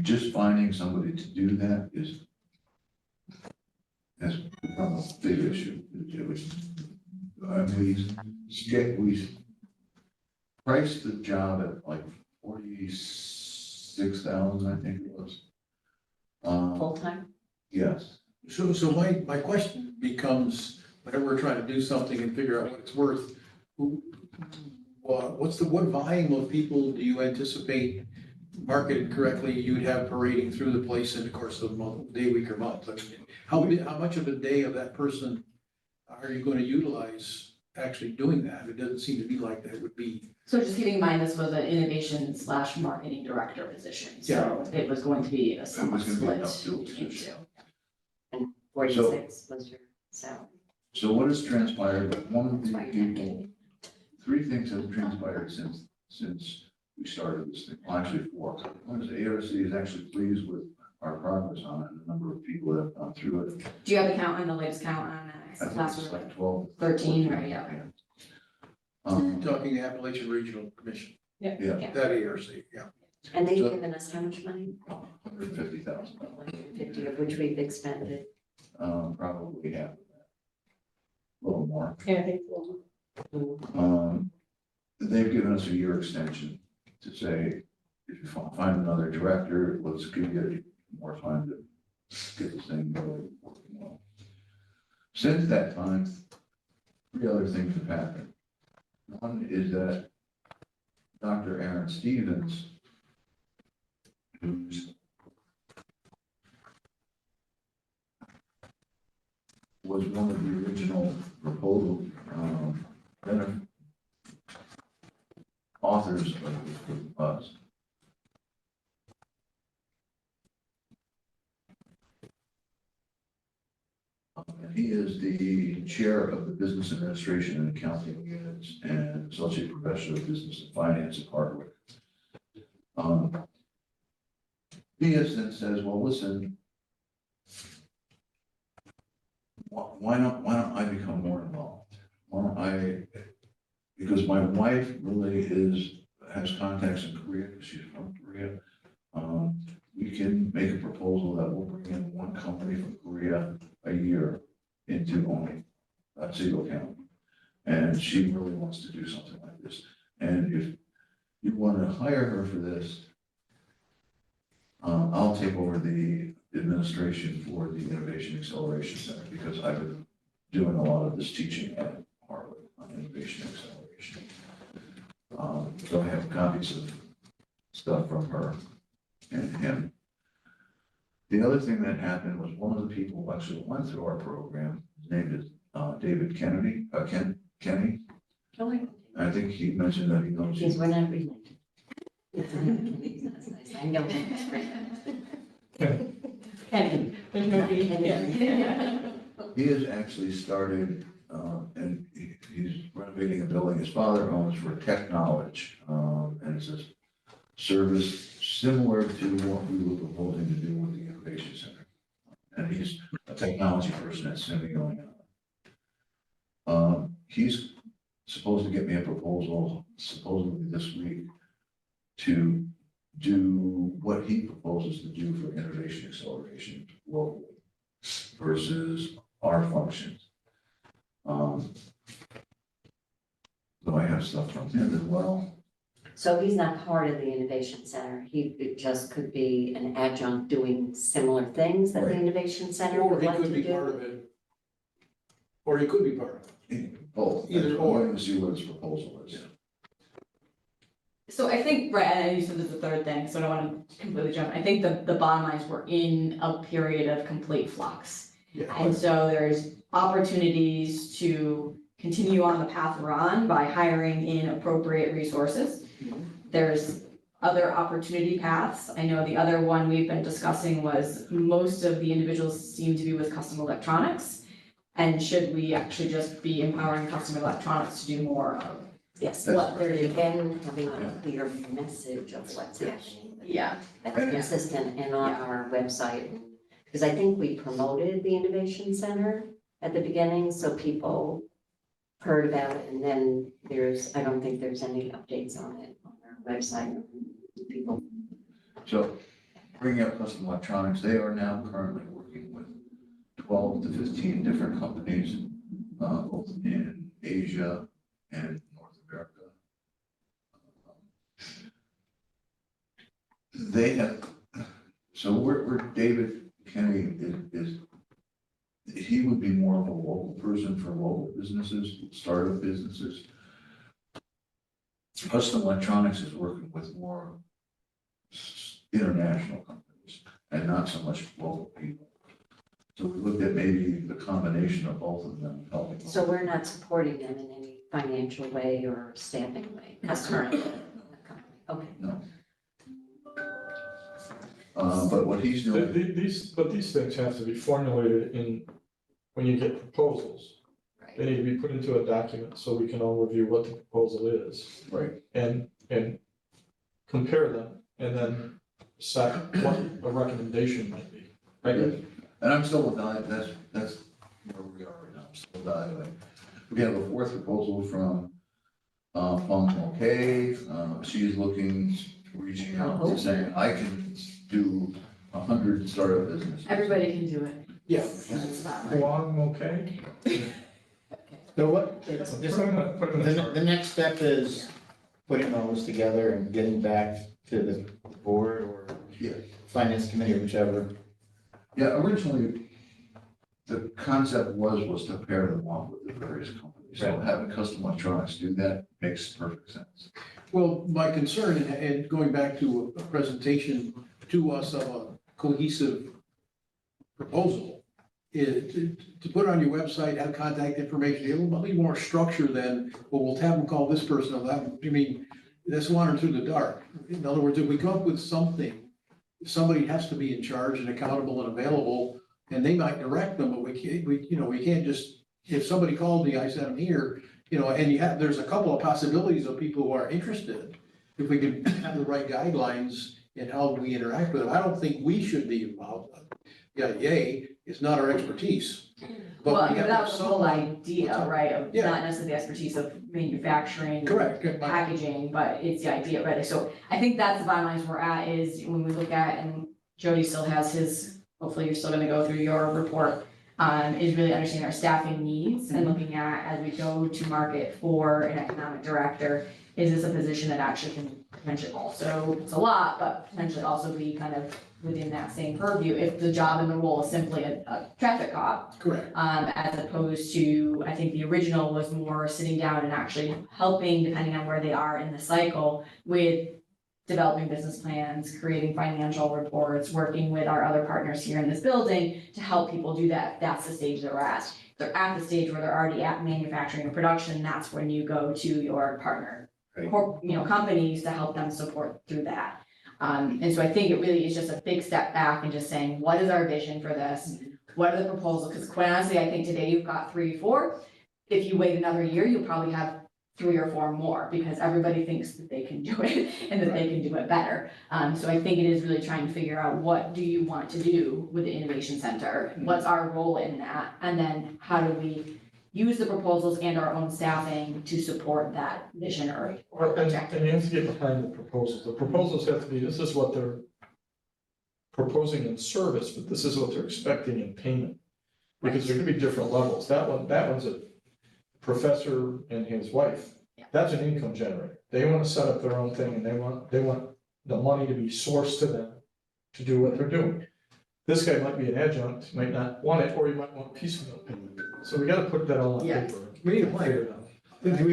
Just finding somebody to do that has become a big issue. We priced the job at like 46,000, I think it was. Full-time? Yes. So my question becomes, whenever we're trying to do something and figure out what it's worth, what volume of people do you anticipate, marketed correctly, you'd have parading through the place in the course of a month, day, week, or month? I mean, how much of a day of that person are you going to utilize actually doing that? It doesn't seem to be like that would be. So just keeping in mind, this was an innovation/marketing director position, so it was going to be a somewhat It was gonna be split an uphill between the position. two. 46 was your salary. So what has transpired, one of That's the why you're not people, getting three things have transpired since we started this thing, well, actually four. One is ARC is actually pleased with our progress on it, and the number of people that have gone through it. Do you have a count on the latest count on I think last it's year? like 12. 13, right, yeah. Talking Appalachian Regional Commission, Yeah, that ARC, yeah. And they've So- given us how much money? 150,000, 150 of which we've expended. probably half of that. A little more. Yeah, I think so. They've given us a year extension to say, if you find another director, let's give you more time to get this thing going, working well. Since that time, three other things have happened. One is that Dr. Aaron Stevens, who's was one of the original proposal authors of us. He is the chair of the Business Administration and Accounting Units and Associate Professor of Business and Finance at Hardwick. He then says, well, listen, why don't I become more involved? Why don't I, because my wife really has contacts in Korea, because she's from Korea. We can make a proposal that will bring in one company from Korea a year into only Otsego County. And she really wants to do something like this. And if you want to hire her for this, I'll take over the administration for the Innovation Acceleration Center, because I've been doing a lot of this teaching at Harvard on innovation acceleration. So I have copies of stuff from her and him. The other thing that happened was one of the people who actually went through our program, his name is David Kennedy, Kenny. I think he mentioned that he knows you. Because we're not related. That's nice. I know him. Kenny, there's no B. He has actually started, and he's renovating a building his father owns for Tech Knowledge. And it's a service similar to what we were proposing to do with the Innovation Center. And he's a technology person at Simeo. He's supposed to get me a proposal supposedly this week to do what he proposes to do for innovation acceleration locally versus our functions. So I have stuff from him as well. So he's not part of the Innovation Center. It just could be an adjunct doing similar things that the Right. Innovation Center Or would he like could to be part do. of it. Or he could be part of it. Both. Either I'm or. waiting to see what his proposal is. So I think, right, and you said there's a third thing, so I don't want to completely jump. I think the bottom line is we're in a period of complete flux. Yeah. And so there's opportunities to continue on the path we're on by hiring in appropriate resources. There's other opportunity paths. I know the other one we've been discussing was most of the individuals seem to be with custom electronics. And should we actually just be empowering custom electronics to do more of Yes, what they're doing? again, having a clear message of what's happening. Yeah, That's consistent and on our website. Because I think we promoted the Innovation Center at the beginning, so people heard about it, and then I don't think there's any updates on it on our website. People, So bringing up custom electronics, they are now currently working with 12 to 15 different companies, both in Asia and North America. They have, so where David Kenny is, he would be more of a local person for local businesses, startup businesses. Custom Electronics is working with more international companies and not so much local people. So we looked at maybe the combination of both of them helping. so we're not supporting them in any financial way or staffing way. Not currently. Okay. But what he's doing, These things have to be formulated when you get proposals. Right. They need to be put into a document so we can all review what the proposal is right, and compare them and then set what a recommendation might be. Right? and I'm still evaluating, that's where we are right now, I'm still evaluating. We have a fourth proposal from Feng K. She's looking, reaching out and saying, I can do 100 startup businesses. everybody can do it. Yeah. It's not like- Along, okay? So what, The the next step is putting all this together and getting back to the board or Yeah. finance committee, whichever. Yeah, originally, the concept was to pair them off with the various companies. So Right. having custom electronics do that makes perfect sense. Well, my concern, and going back to a presentation to us of a cohesive proposal, is to put on your website, have contact information, a little bit more structure than, well, we'll have them call this person or that. I mean, that's wandering through the dark. In other words, if we come up with something, somebody has to be in charge and accountable and available, and they might direct them, but we can't just, if somebody called me, I sent them here, and there's a couple of possibilities of people who are interested. If we can have the right guidelines in how we interact with them, I don't think we should be involved. Yeah, yay, it's not our expertise. But Well, we have that was the whole someone- idea, right, of Yeah. not necessarily the expertise of manufacturing. Correct. Packaging, but it's the idea, right? So I think that's the bottom line we're at is when we look at, and Jody still has his, hopefully you're still gonna go through your report, is really understanding our staffing needs and looking at, as we go to market for an economic director, is this a position that actually can potentially also, it's a lot, but potentially also be kind of within that same purview, if the job and the role is simply a traffic cop, Correct. as opposed to, I think the original was more sitting down and actually helping, depending on where they are in the cycle, with developing business plans, creating financial reports, working with our other partners here in this building to help people do that. That's the stage they're at. If they're at the stage where they're already at manufacturing and production, that's when you go to your partner, Right. companies to help them support through that. And so I think it really is just a big step back and just saying, what is our vision for this? What are the proposals? Because quite honestly, I think today you've got 3, 4. If you wait another year, you'll probably have 3 or 4 more because everybody thinks that they can do it and that they can do it better. So I think it is really trying to figure out what do you want to do with the Innovation Center? What's our role in that? And then how do we use the proposals and our own staffing to support that vision or And objective? you have to get behind the proposals. The proposals have to be, this is what they're proposing in service, but this is what they're expecting in payment. Because there could be different levels. That one's a professor and his wife. Yeah. That's an income generator. They want to set up their own thing and they want the money to be sourced to them to do what they're doing. This guy might be an adjunct, might not want it, or he might want piecemeal payment. So we gotta put that all on Yeah. paper. We need a Figure plan. it out. Do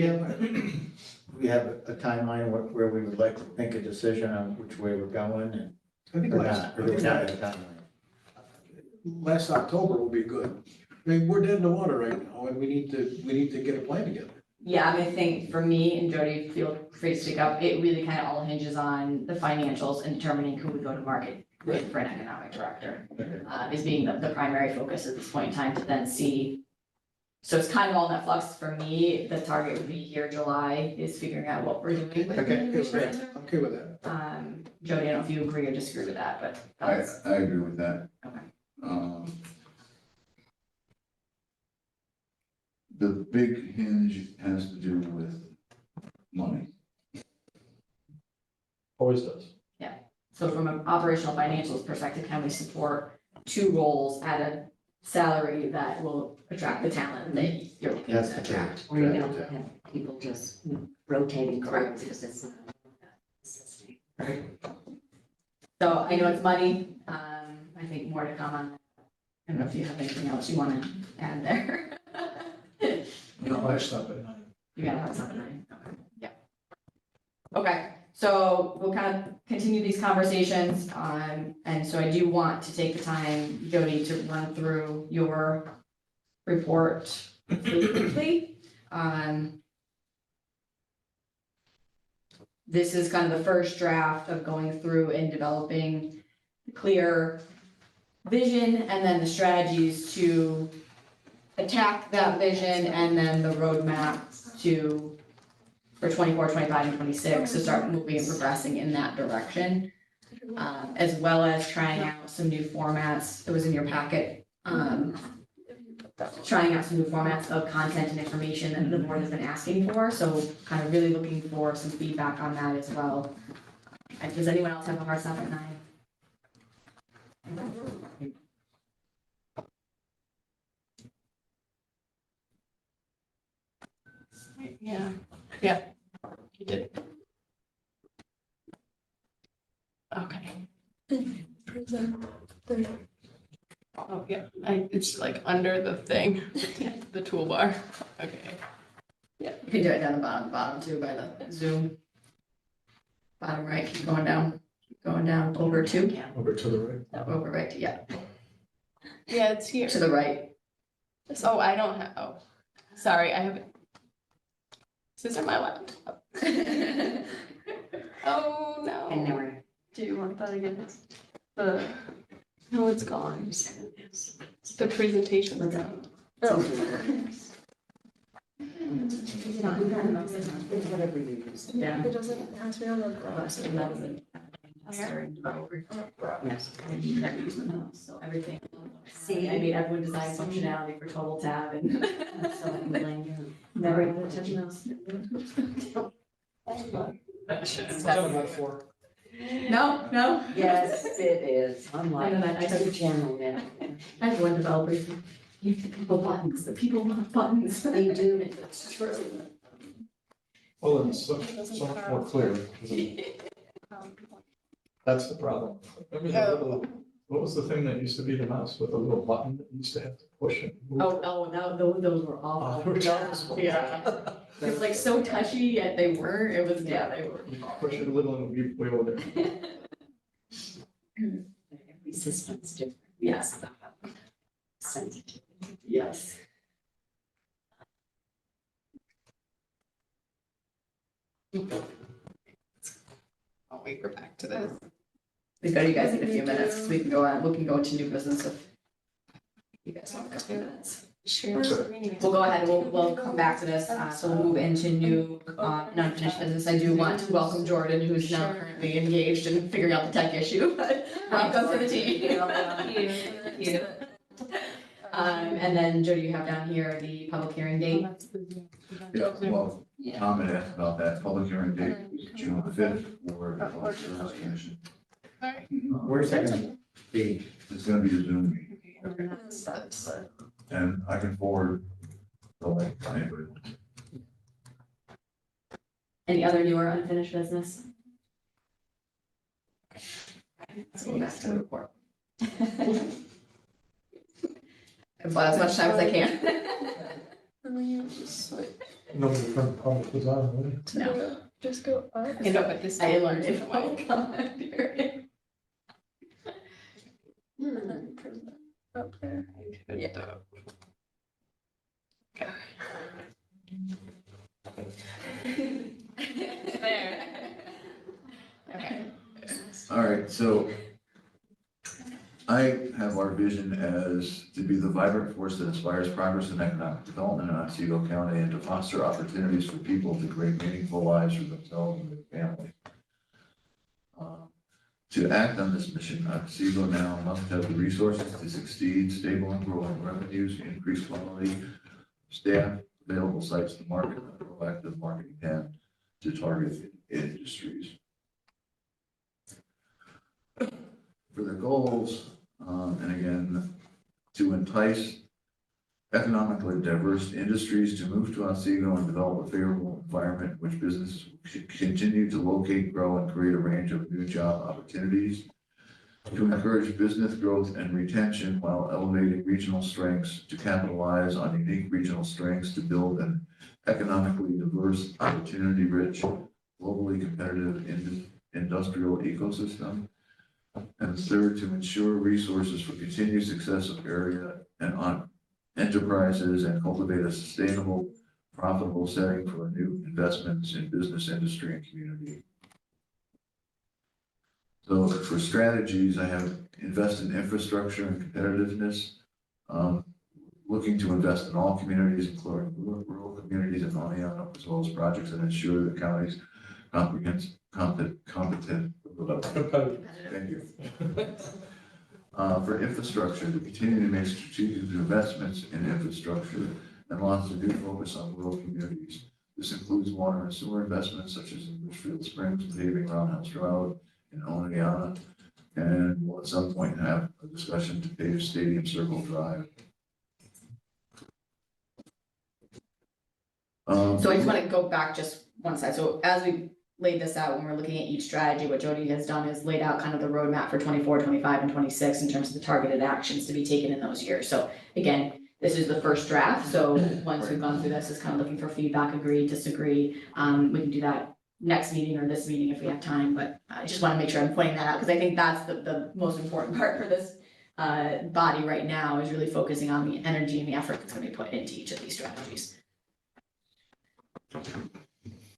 we have a timeline where we would like to make a decision on which way we're going and? I think Or last, not, or do we not have a timeline? last October will be good. I mean, we're dead in the water right now, and we need to get a plan together. Yeah, I mean, I think for me and Jody, feel free to speak up, it really kind of all hinges on the financials and determining who we go to market with for an economic director. Is being the primary focus at this point in time to then see. So it's kind of all in that flux for me, the target would be here July is figuring out what we're doing with the Okay, Innovation great. Center. I'm okay with that. Jody, I don't know if you agree or disagree with that, but I that's, agree with that. okay. The big hinge has to do with money. Always does. So from an operational financials perspective, can we support 2 roles at a salary that will attract the talent that you're looking That's to the attract? Or you're gonna have people just rotating through Correct. because it's not. necessary. So I know it's money, I think more to come on that. I don't know if you have anything else you wanna add there. No, I stop at 9. You gotta have something, right? Okay, yeah. Okay, so we'll kind of continue these conversations, and so I do want to take the time, Jody, to run through your report briefly. This is kind of the first draft of going through and developing clear vision and then the strategies to attack that vision and then the roadmap to for 24, 25, and 26 to start moving and progressing in that direction. As well as trying out some new formats. It was in your packet. Trying out some new formats of content and information that the board has been asking for. So kind of really looking for some feedback on that as well. Does anyone else have a hard stop at 9? Yeah, you did. Okay. Oh, yeah, it's like under the thing, the toolbar, okay. Yeah, you can do it down the bottom too by the Zoom. Bottom right, keep going down, over 2. Over to the right. Over right, yeah, Yeah, it's here. to the right. Oh, I don't have, oh, sorry, I haven't. This isn't my laptop. Oh, no. And there were. Do you want that again? No, it's gone. The presentation is gone. Oh. Yeah. It doesn't ask me on the. investor and developer. Yes. And you never use the house, so everything. See? I made everyone design functionality for Total Tab and So I can blame you. never had to touch a mouse. No, no. Yes, it is. I'm I know like, that. I two took- channel now. I had one developer, say, give the people buttons, the people want buttons. They do. It's true. Well, it's so much more clear. That's the problem. Remember the little, what was the thing that used to be the mouse with a little button that you used to have to push and move? Oh, no, those were awful. Oh, those were- Yeah. It was like so touchy, yet they weren't, it was, yeah, they were. You push it a little and we wheel it. Every system's different. Yes, Sensitive. yes. I'll wait for back to this. We've got you guys in a few minutes, 'cause we can go on, we can go into new business if you guys want a couple minutes. We'll go ahead, we'll come back to this, so we'll move into new, non-finished business. I do want to welcome Jordan, who's now currently engaged in figuring out the tech issue, but welcome to the team. And then Jody, you have down here the public hearing date. Yeah, well, Tom had asked about that public hearing date, June 5th, for the Public Service Commission. Where's that gonna be? It's gonna be a Zoom meeting, and I can forward the link to anybody. Any other new or unfinished business? Let's go back to the report. I've got as much time as I can. Nobody from the public was on, was it? No, Just go up. You know, but this. I learned it from comment period. Up there. Yeah. There. Okay. All right, so I have our vision as to be the vibrant force that inspires progress and economic development in Otsego County and to foster opportunities for people to create meaningful lives for themselves and their families. To act on this mission, Otsego now must have the resources to succeed, stable and growing revenues, increased quality, staff, available sites to market, and a proactive marketing plan to target industries. For the goals, and again, to entice economically diverse industries to move to Otsego and develop a favorable environment in which businesses should continue to locate, grow, and create a range of new job opportunities. To encourage business growth and retention while elevating regional strengths, to capitalize on unique regional strengths to build an economically diverse, opportunity-rich, globally competitive industrial ecosystem. And third, to ensure resources for continued success of area and on enterprises and cultivate a sustainable, profitable setting for new investments in business, industry, and community. So for strategies, I have invest in infrastructure and competitiveness, looking to invest in all communities, including rural communities and Oneonta, as well as projects that ensure the county's competent. Thank you. For infrastructure, to continue to make strategic investments in infrastructure and launch a new focus on rural communities. This includes water and sewer investments such as in Richfield Springs, paving Roundhouse Road in Oneonta, and we'll at some point have a discussion to pave Stadium Circle Drive. So I just want to go back just one side. So as we laid this out, when we're looking at each strategy, what Jody has done is laid out kind of the roadmap for 24, 25, and 26 in terms of the targeted actions to be taken in those years. So again, this is the first draft. So once we've gone through this, it's kind of looking for feedback, agree, disagree. We can do that next meeting or this meeting if we have time, but I just want to make sure I'm pointing that out because I think that's the most important part for this body right now is really focusing on the energy and the effort that's going to be put into each of these strategies.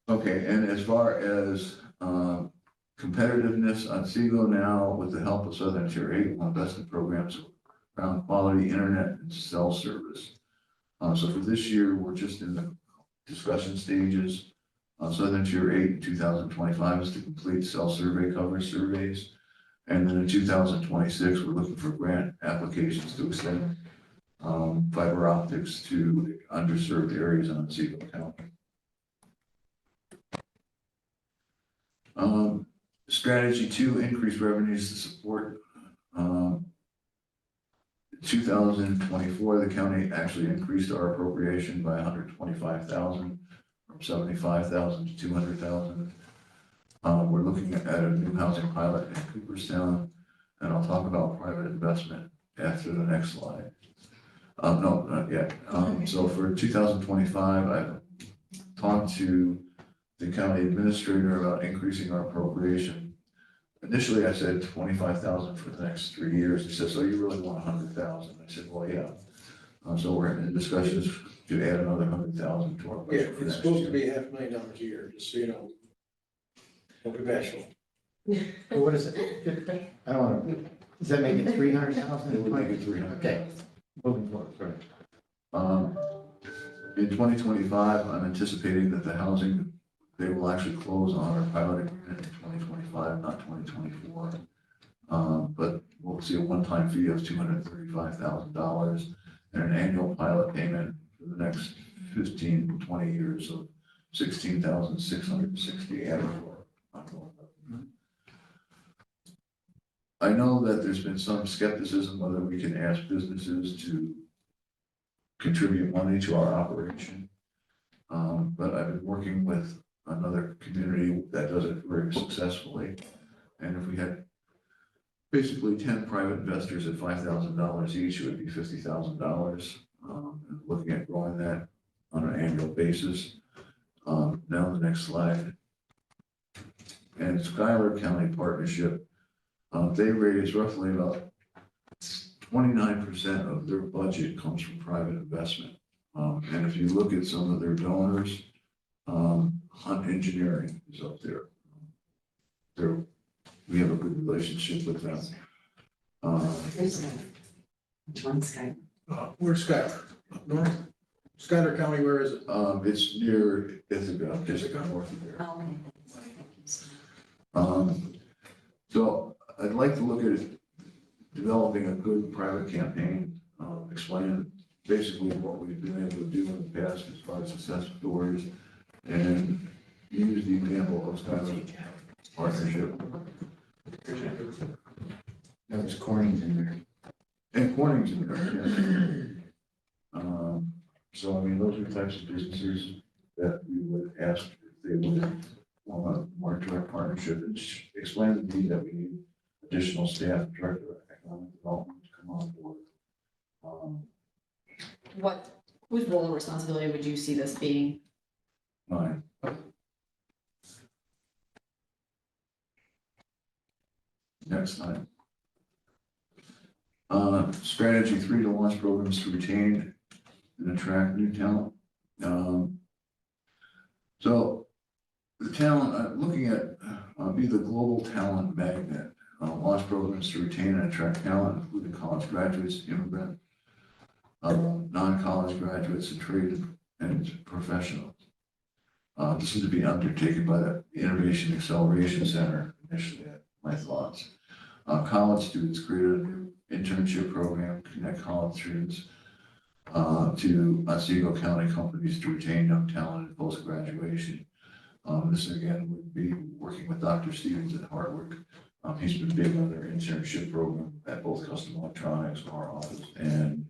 Okay, and as far as competitiveness, Otsego now, with the help of Southern Tier 8, will invest in programs around quality internet and cell service. So for this year, we're just in the discussion stages. So then tier 8 in 2025 is to complete self-survey coverage surveys. And then in 2026, we're looking for grant applications to extend fiber optics to underserved areas in Otsego County. Strategy 2, increase revenues to support. 2024, the county actually increased our appropriation by 125,000 from 75,000 to 200,000. We're looking at a new housing pilot in Cooperstown, and I'll talk about private investment after the next slide. No, not yet. So for 2025, I've talked to the county administrator about increasing our appropriation. Initially, I said 25,000 for the next 3 years. He said, so you really want 100,000? I said, well, yeah. So we're in discussions to add another 100,000 to our Yeah, budget for it's next supposed year. to be $500,000 a year, just so you know. Don't be bashful. Well, what is it? I don't want to, does that make it 300,000? It would make it 300. Okay, moving forward, sorry. In 2025, I'm anticipating that the housing, they will actually close on our pilot agreement in 2025, not 2024. But we'll see a one-time fee of $235,000 and an annual pilot payment for the next 15, 20 years of $16,660 annually. I know that there's been some skepticism whether we can ask businesses to contribute money to our operation. But I've been working with another community that does it very successfully. And if we had basically 10 private investors at $5,000 each, it would be $50,000. Looking at growing that on an annual basis. Now the next slide. And Schuyler County Partnership, they raise roughly about 29% of their budget comes from private investment. And if you look at some of their donors, Hunt Engineering is up there. We have a good relationship with them. There's one Skype. Where's Schuyler? Up north? Schuyler County, where is it? It's near Ithaca, just north of there. Oh, okay. Thank you. So I'd like to look at developing a good private campaign, explaining basically what we've been able to do in the past as far as success stories, and use the example of Schuyler Partnership. No, there's Corning's in there. And Corning's in there, yes. So I mean, those are types of businesses that we would ask if they would want a more direct partnership, and explain to me that we need additional staff, director of economic development to come on board. Whose role and responsibility would you see this being? Mine. Next time. Strategy 3 to launch programs to retain and attract new talent. So the talent, looking at be the global talent magnet, launch programs to retain and attract talent, including college graduates, immigrant, non-college graduates, and trade and professionals. This is to be undertaken by the Innovation Acceleration Center initially, my thoughts. College students created a new internship program, connect college students to Otsego County companies to retain young talent in post-graduation. This again would be working with Dr. Stevens at Hartwick. He's been big on their internship program at both Custom Electronics, our office, and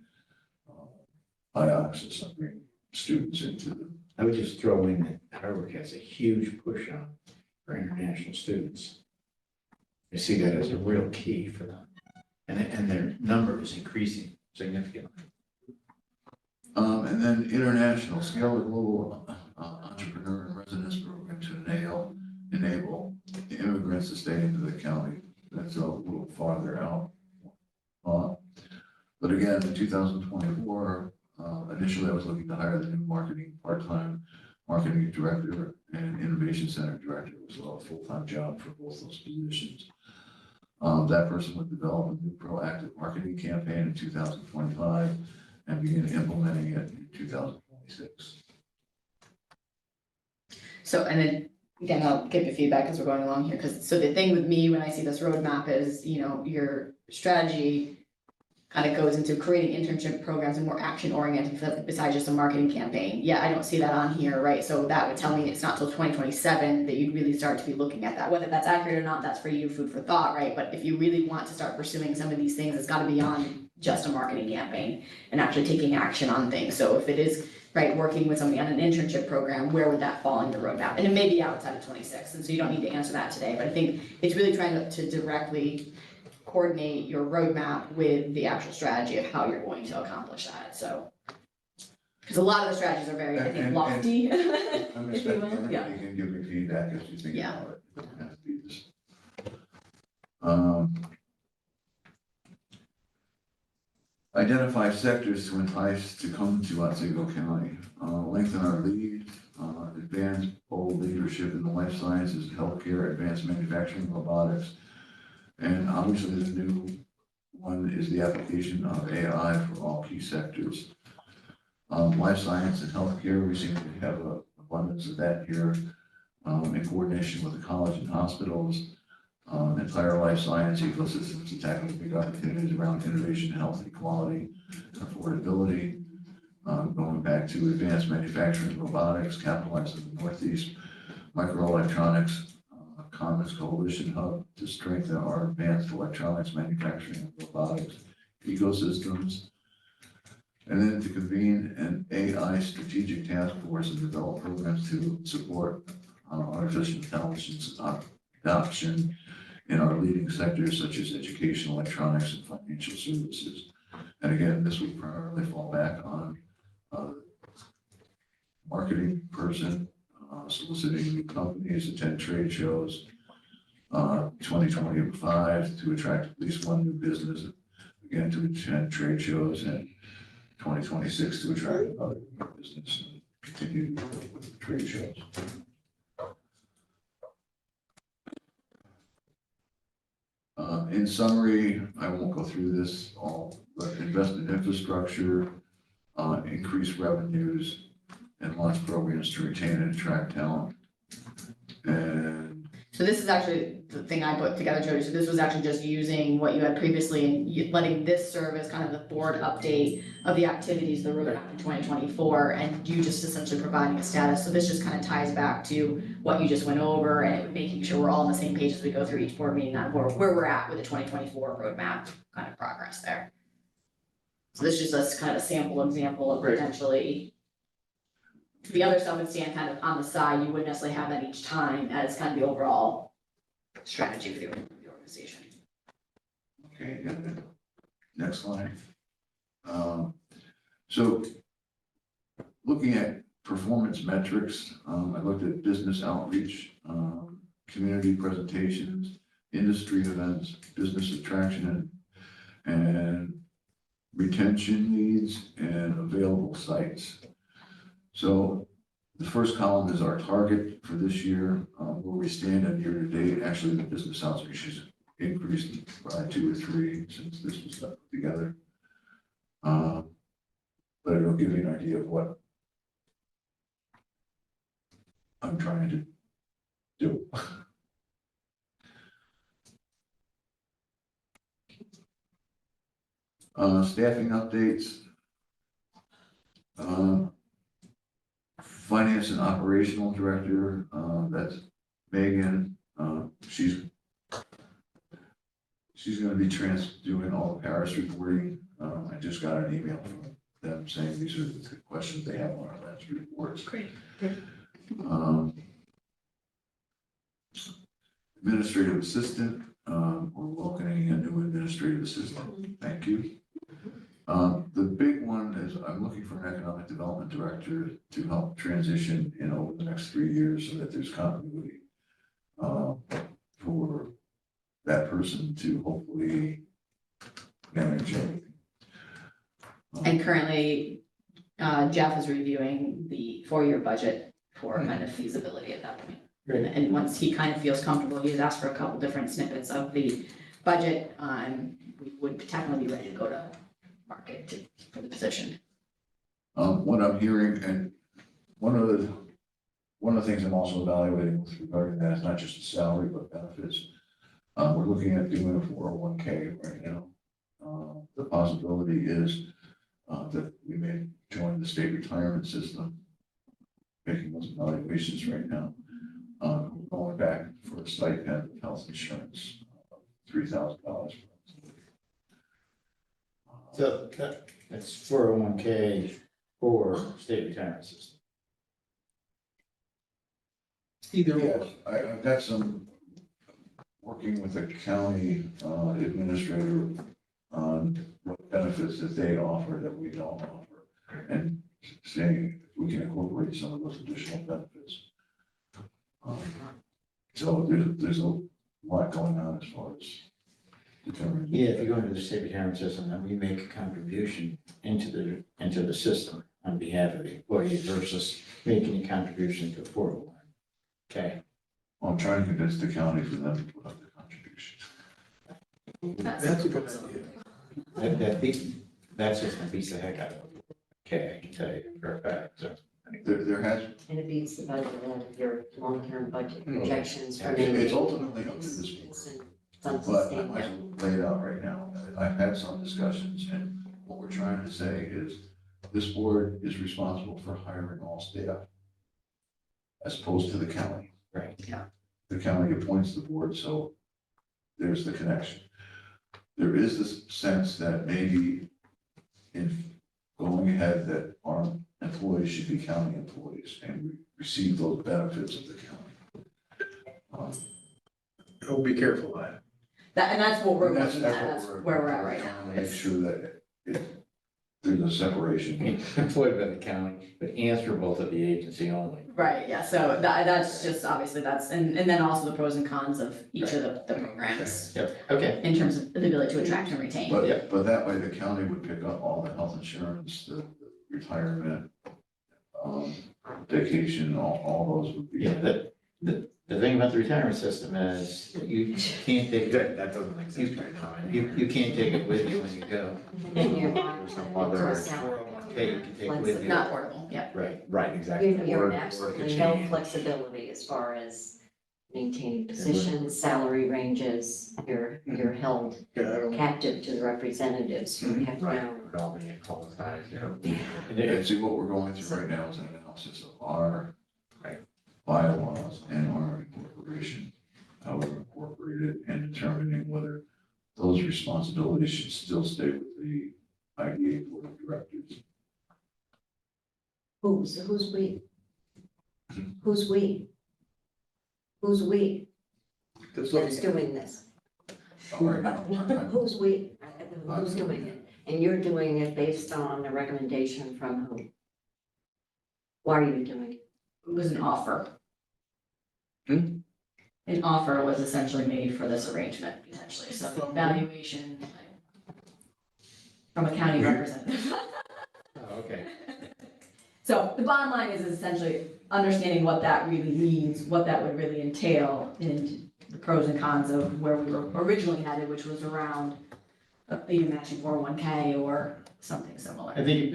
IOX is bringing students into them. I would just throw in that Harvard has a huge push on for international students. I see that as a real key for them. And their number is increasing significantly. And then international, scale the global entrepreneur and residence program to enable immigrants to stay into the county. That's a little farther out. But again, in 2024, initially I was looking to hire the new part-time marketing director and innovation center director, as well, a full-time job for both those positions. That person would develop a new proactive marketing campaign in 2025 and begin implementing it in 2026. So, and then, again, I'll give you feedback as we're going along here, because, so the thing with me, when I see this roadmap is, you know, your strategy kind of goes into creating internship programs and more action oriented besides just a marketing campaign. Yeah, I don't see that on here, right? So that would tell me it's not till 2027 that you'd really start to be looking at that. Whether that's accurate or not, that's for you, food for thought, right? But if you really want to start pursuing some of these things, it's gotta be on just a marketing campaign and actually taking action on things. So if it is, right, working with somebody on an internship program, where would that fall in your roadmap? And it may be outside of 26, and so you don't need to answer that today, but I think it's really trying to directly coordinate your roadmap with the actual strategy of how you're going to accomplish that, so. Because a lot of the strategies are very, I think, And- lofty. I'm If you expecting will, everybody yeah. can give me feedback as you think Yeah. about it. It doesn't have to be this. Identify sectors to entice to come to Otsego County, lengthen our lead, advance bold leadership in the life sciences, healthcare, advanced manufacturing, robotics. And obviously the new one is the application of AI for all key sectors. Life science and healthcare, we seem to have an abundance of that here, in coordination with the college and hospitals. Entire life science ecosystems to tackle the big opportunities around innovation, health, equality, affordability. Going back to advanced manufacturing, robotics, capitalizing the Northeast, microelectronics, Commons Coalition Hub to strengthen our advanced electronics manufacturing and robotics ecosystems. And then to convene an AI strategic task force and develop programs to support artificial intelligence adoption in our leading sectors such as education, electronics, and financial services. And again, this would primarily fall back on marketing person, soliciting new companies, attend trade shows, 2025 to attract at least one new business, again, to attend trade shows, and 2026 to attract another new business and continue with trade shows. In summary, I won't go through this all, but invest in infrastructure, increase revenues, and launch programs to retain and attract talent. And So this is actually the thing I put together, Jody, so this was actually just using what you had previously and letting this serve as kind of the board update of the activities, the roadmap in 2024, and you just essentially providing a status, so this just kind of ties back to what you just went over, and making sure we're all on the same page as we go through each board meeting on where we're at with the 2024 roadmap kind of progress there. So this is just kind of a sample example of Right. potentially. The other stuff would stand kind of on the side, you wouldn't necessarily have that each time as kind of the overall strategy for the organization. okay, next slide. So looking at performance metrics, I looked at business outreach, community presentations, industry events, business attraction, and retention leads and available sites. So the first column is our target for this year, where we stand at year to date. Actually, the business outreach has increased by 2 or 3 since this was put together. But it'll give you an idea of what I'm trying to do. Staffing updates. Finance and operational director, that's Megan. She's gonna be doing all the Paris reporting. I just got an email from them saying these are the questions they have on our last reports. Great. Administrative assistant, we're welcoming a new administrative assistant. Thank you. The big one is I'm looking for an economic development director to help transition in over the next 3 years so that there's continuity for that person to hopefully manage everything. And currently, Jeff is reviewing the 4-year budget for kind of feasibility at that point. Great. And once he kind of feels comfortable, he has asked for a couple different snippets of the budget, we would technically be ready to go to market for the position. What I'm hearing, and one of one of the things I'm also evaluating with regard to that is not just the salary, but benefits. We're looking at doing a 401k right now. The possibility is that we may join the state retirement system, making those evaluations right now. Going back for a stipend of health insurance, $3,000. So that's 401k for state retirement system. Either Yes, or. I've got some, working with a county administrator on what benefits that they offer that we don't offer. And saying if we can incorporate some of those additional benefits. So there's a lot going on as far as determining. Yeah, if you go into the state retirement system, then we make a contribution into the system on behalf of the employee versus making a contribution to 401. Okay, I'm trying to convince the county for them to put up the contribution. That's a good idea. that system beats the heck out of it. Okay, I can tell you for a fact, so. There has, And it beats the budget of your long-term budget projections for it's ultimately up to this board. It's But I might unsustainable. as well lay it out right now. I've had some discussions, and what we're trying to say is this board is responsible for hiring all staff as opposed to the county. Right. Yeah. The county appoints the board, so there's the connection. There is this sense that maybe in going ahead that our employees should be county employees and receive those benefits of the county. Oh, be careful of that. And that's what we're And looking at, what that's where we're at right now. trying to Make sure that there's a separation. Employed by the county, but answerable to the agency only. Right, yeah, so that's just, obviously, and then also the pros and cons of each of the programs Yep, okay. in terms of the ability to attract and retain. But that way the county would pick up all the health insurance, the retirement, vacation, all those would be. Yeah, the thing about the retirement system is you can't take it. That doesn't make sense right now. You can't take it with you when you go. And you're There's some other, okay, you can take it with you. Not portable, yeah. Right. Right, exactly. You're Or absolutely could no change. flexibility as far as maintaining positions, salary ranges. You're held captive to the representatives who have Right, no. it would all be in publicized, you know. And see, what we're going through right now is an analysis of our bylaws and our incorporation, how we incorporate it, and determining whether those responsibilities should still stay with the IDA board of directors. Who's we? Who's we? Who's we That's that's looking doing this? Right now, Who's we? Who's doing it? And you're doing it based on a recommendation from who? Why are you doing it? It was an offer. Hmm? An offer was essentially made for this arrangement, essentially, so the evaluation from a county representative. Oh, okay. So the bottom line is essentially understanding what that really means, what that would really entail, and the pros and cons of where we were originally headed, which was around either matching 401k or something similar. I think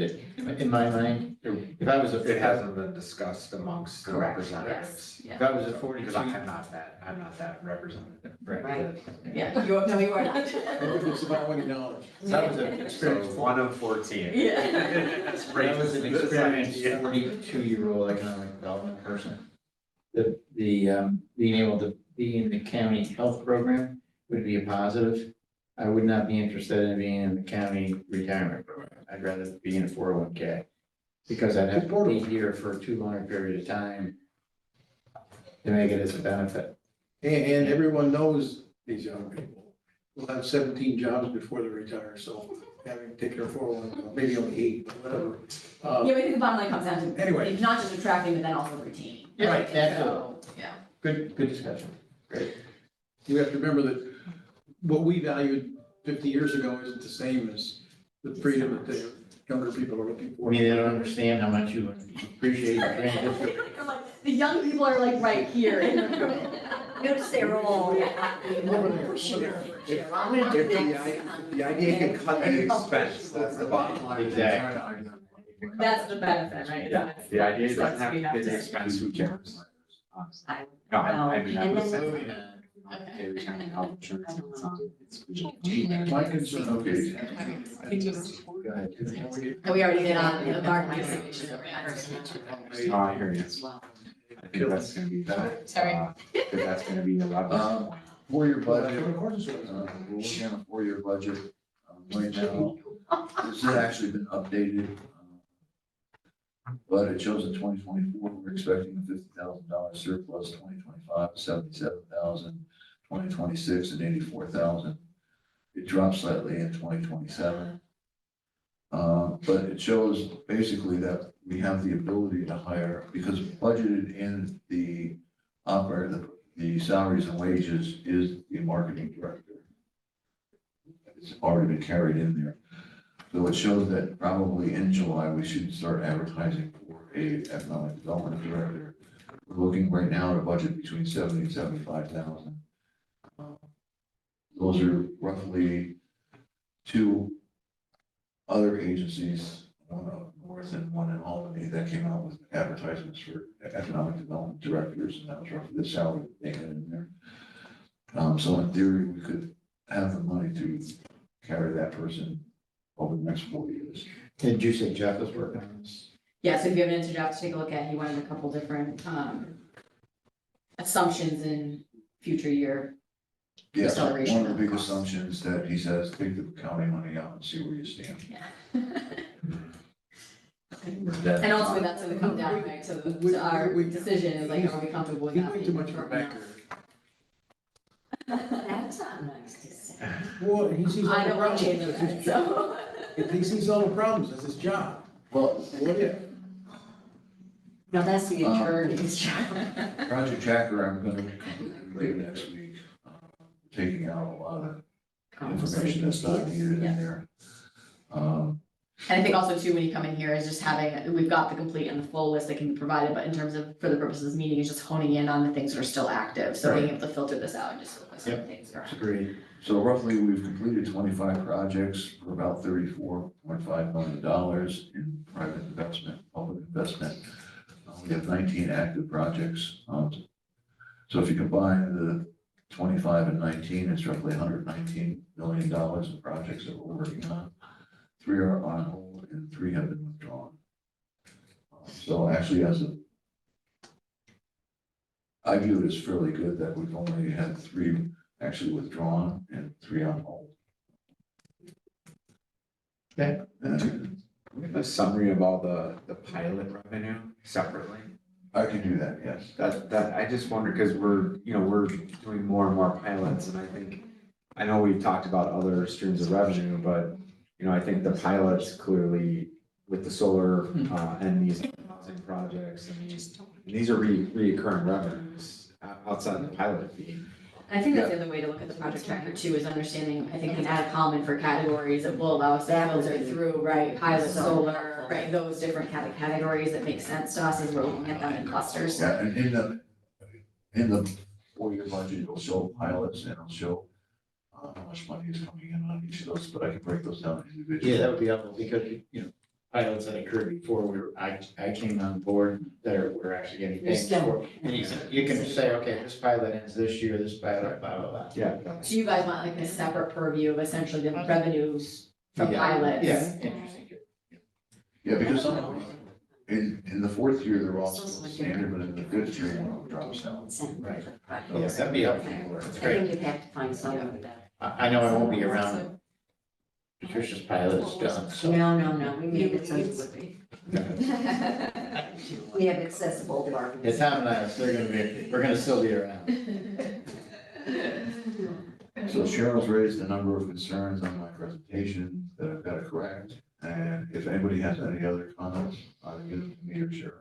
in my mind, if I was It hasn't been discussed amongst the Correct, representatives. yes, if I was a 42, Because I'm not that representative. right. yeah, you are not. It's about $20. That was an experienced. So 1 of 14. Yeah. That's That was an This experienced idea. 42-year-old economic development person. The being able to be in the county health program would be a positive. I would not be interested in being in the county retirement program. I'd rather be in a 401k. Because I'd have to be here for a too long a period of time to make it as a benefit. And everyone knows these young people will have 17 jobs before they retire, so having taken their 401, maybe only 8, but whatever. Yeah, I think the bottom line comes down to, Anyway. it's not just attracting, but then also retaining. Right, that's So, yeah. Good discussion. Great. You have to remember that what we valued 50 years ago isn't the same as the freedom that the younger people are looking I for. mean, they don't understand how much you appreciate your transition. Like, the young people are like right here in the room. Notice they're all. I'm gonna do this. The idea can cut the expense, that's the bottom line. Exactly. That's the benefit, right? Yeah, the idea is Expense doesn't have we to have pay the to- expense, who cares? Honestly. I- No, I mean, I And would then- say. Oh, yeah. Pay retirement health insurance, it's not- My concern, okay. Go ahead. And we already did on the marketing situation. Oh, I hear you. As well. I think that's gonna be that. Sorry. Because that's gonna be a level. Four-year budget, we're working on a four-year budget, right now. This has actually been updated. But it shows in 2024, we're expecting a $50,000 surplus, 2025, 77,000, 2026, and 84,000. It drops slightly in 2027. But it shows basically that we have the ability to hire, because budgeted in the the salaries and wages is the marketing director. It's already been carried in there. So it shows that probably in July, we should start advertising for a economic development director. We're looking right now at a budget between 70 and 75,000. Those are roughly two other agencies, one up north and one in Albany, that came out with advertisements for economic development directors, and that was roughly the salary they had in there. So in theory, we could have the money to carry that person over the next 4 years. Did you say Jeff is working on this? Yeah, so if you have an answer draft to take a look at, he wanted a couple different, assumptions in future year. Yes, Acceleration one of the of big costs. assumptions that he says, take the county money out and see where you stand. And ultimately, that's gonna come down, right, to our decision, is like, are we comfortable with that? Way too much of a backer. That's not nice to say. Well, he sees all I the don't want problems, to change that's that, his job. so. If he sees all the problems, that's his job. Well, What if? No, that's the attorney's job. Project Tracker, I'm gonna complete next week, taking out a lot of information that's not needed in there. And I think also too, when you come in here, is just having, we've got the complete and the full list that can be provided, but in terms of, for the purposes of this meeting, is just honing in on the things that are still active, so being able to filter this out and just focus on the things that are active. Agreed. So roughly, we've completed 25 projects for about $34.5 million in private investment, public investment. We have 19 active projects. So if you combine the 25 and 19, it's roughly $119 million in projects that we're working on. 3 are on hold and 3 have been withdrawn. So actually, I view it as fairly good that we've only had 3 actually withdrawn and 3 on hold. Okay. We have a summary of all the pilot revenue separately. I can do that, yes. That, I just wonder, because we're doing more and more pilots, and I know we've talked about other streams of revenue, but, I think the pilots clearly with the solar, and these housing projects, and these are reoccurring revenues outside the pilot fee. And I think that's the other way to look at the project tracker too, is understanding, I think we can add a comment for categories that will allow us to filter through, right, pilot, solar, right, those different categories that make sense to us as we're looking at them in clusters. Yeah, and in the 4-year budget, it'll show pilots and it'll show how much money is coming in on each of those, but I can break those down individually. Yeah, that would be helpful because, pilots that occurred before I came on board that were actually getting paid for. And you can say, okay, this pilot ends this year, this pilot, blah, blah, blah. Yeah. So you guys want like a separate purview of essentially the revenues from pilots? Yeah, interesting. Yeah, because some of them, in the 4th year, they're all still standard, but in the 5th year, one of them drops down. Right. Yeah, that'd be helpful. I That's great. think you'd have to find someone with that. I know I won't be around. Patricia's pilot is done, so. No, we made it so it would be. We have accessible Yeah, departments. Tom and I, we're gonna still be around. So Cheryl's raised a number of concerns on my presentation that I've got to correct. And if anybody has any other comments, either give them to me or Cheryl.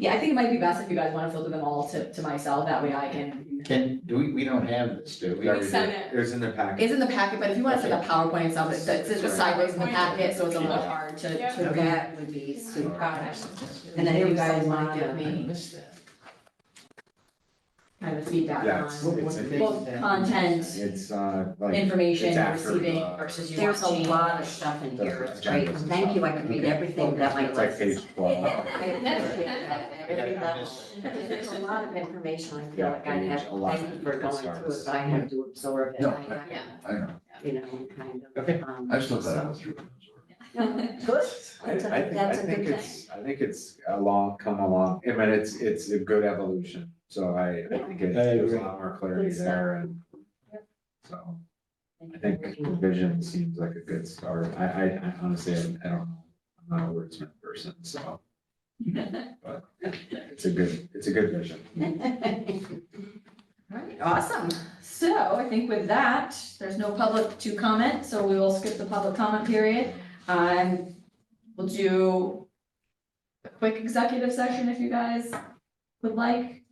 Yeah, I think it might be best if you guys wanna filter them all to myself, that way I can. We don't have this, do we? We sent it. It was in the packet. It's in the packet, but if you want to send a PowerPoint and stuff, it's just sideways in the packet, so it's a little hard to read. That would be super. And then if you guys want to give I me, missed that. kind of feedback Yeah, on it's both content, It's, like. information it's you're after, receiving versus you want There's a change. lot of stuff in here, it's great, thank you, I can read everything that my It's like list. page 12. I appreciate that, every level. There's a lot of information, I feel like I have, thank you for going through it, I have to absorb it. No, I have to, Yeah. I know, You know, kind of. Okay. I still thought I was through. No, Good, that's a good thing. I think it's come along, I mean, it's a good evolution, so I think there's a lot more clarity there and. So, I think vision seems like a good start, I honestly, I don't know, I'm not a wordsmith person, so. But it's a good vision. All right, awesome. So I think with that, there's no public to comment, so we will skip the public comment period. We'll do a quick executive session if you guys would like.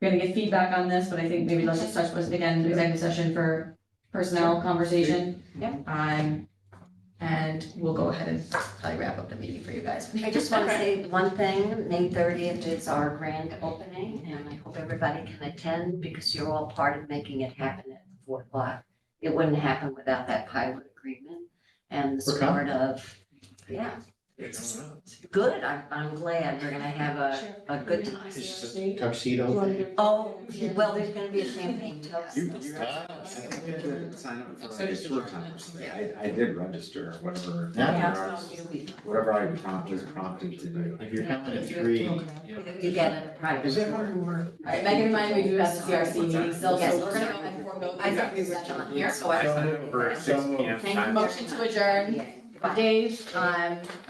We're gonna get feedback on this, but I think maybe let's just touch base again, executive session for personnel conversation. Yep. And we'll go ahead and probably wrap up the meeting for you guys. I just want to say one thing, May 30th is our grand opening, and I hope everybody can attend because you're all part of making it happen at 4 o'clock. It wouldn't happen without that pilot agreement and the We're coming. support of, yeah. It's good, I'm glad, we're gonna have a good time. Tuxedo. Oh, well, there's gonna be a champagne toast. You have to sign up for a short time or something. I did register, whatever. Yeah. Whatever I was prompted to do. If you're coming at 3. You get a private. Is that how it works? All right, Megan reminded me we do have the CRC meeting still, Yes. so we're gonna go ahead and forego I the thought we executive were session done here. so I. For 6 p.m. Thank time. Motion to adjourn. Yeah. Dave, all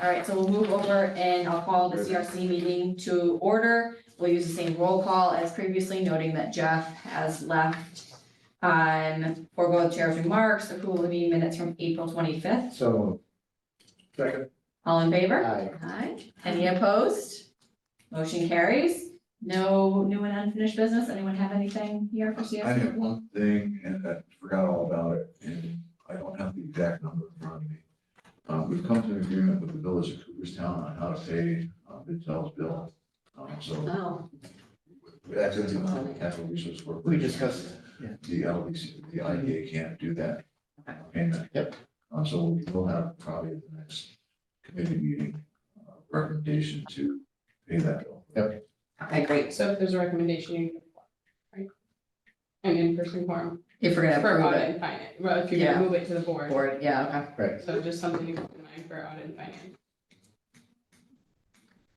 right, so we'll move over and I'll call the CRC meeting to order. We'll use the same roll call as previously, noting that Jeff has left. Forego the chair's remarks, approval of the meeting minutes from April 25th. So. Second. All in favor? Aye. Aye. Any opposed? Motion carries. No new and unfinished business. Anyone have anything here for CRC? I have one thing, and I forgot all about it, and I don't have the exact number in front of me. We've come to an agreement with the village of Cooperstown on how to pay Midtel's bill. So Oh, that's going to be on the capital resource work. We discussed The LDC, the IDA can't do that payment. Yep. So we'll have probably at the next committee meeting, recommendation to pay that bill. Okay, great. So if there's a recommendation, you can, right? An in-person forum If we're gonna for approve audit it, and finance, well, if you're Yeah. gonna move it to the board, board, yeah, okay. Right. so just something to keep in mind for audit and finance.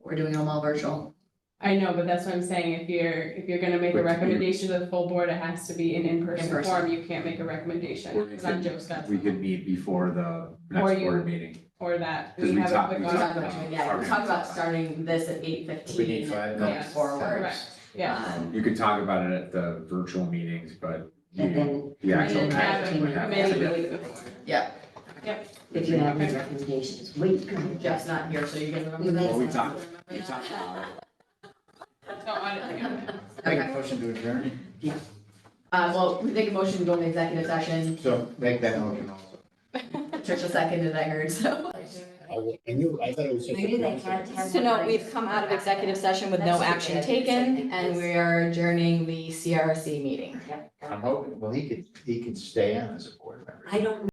We're doing them all virtual. I know, but that's what I'm saying, if you're gonna make a But you- recommendation to the full board, it has to be an in-person In-person. forum, you can't make a recommendation, Or we because on could- Joe's got. We could meet before the Or next you- board meeting. Or that, Because we we have a talked- quick we audit. talked Talk about, we talked about starting this at 8:15. We need 5 minutes. Yes, Forward. correct, yeah. You could talk about it at the virtual meetings, but and then. the actual. And have action would a have to committee be- meeting before. If you have any recommendations, we can. Jeff's not here, so you can remember You that. Well, we talked about it. So audit and Make a motion to adjourn. Well, we take a motion to go into executive session. So make that motion also. Tricia seconded, I heard, so. I thought it was just. Maybe they had to have. So no, we've come out of executive session with no action taken, and we are adjourning the CRC meeting. I'm hoping, well, he could stay on as a board member. I don't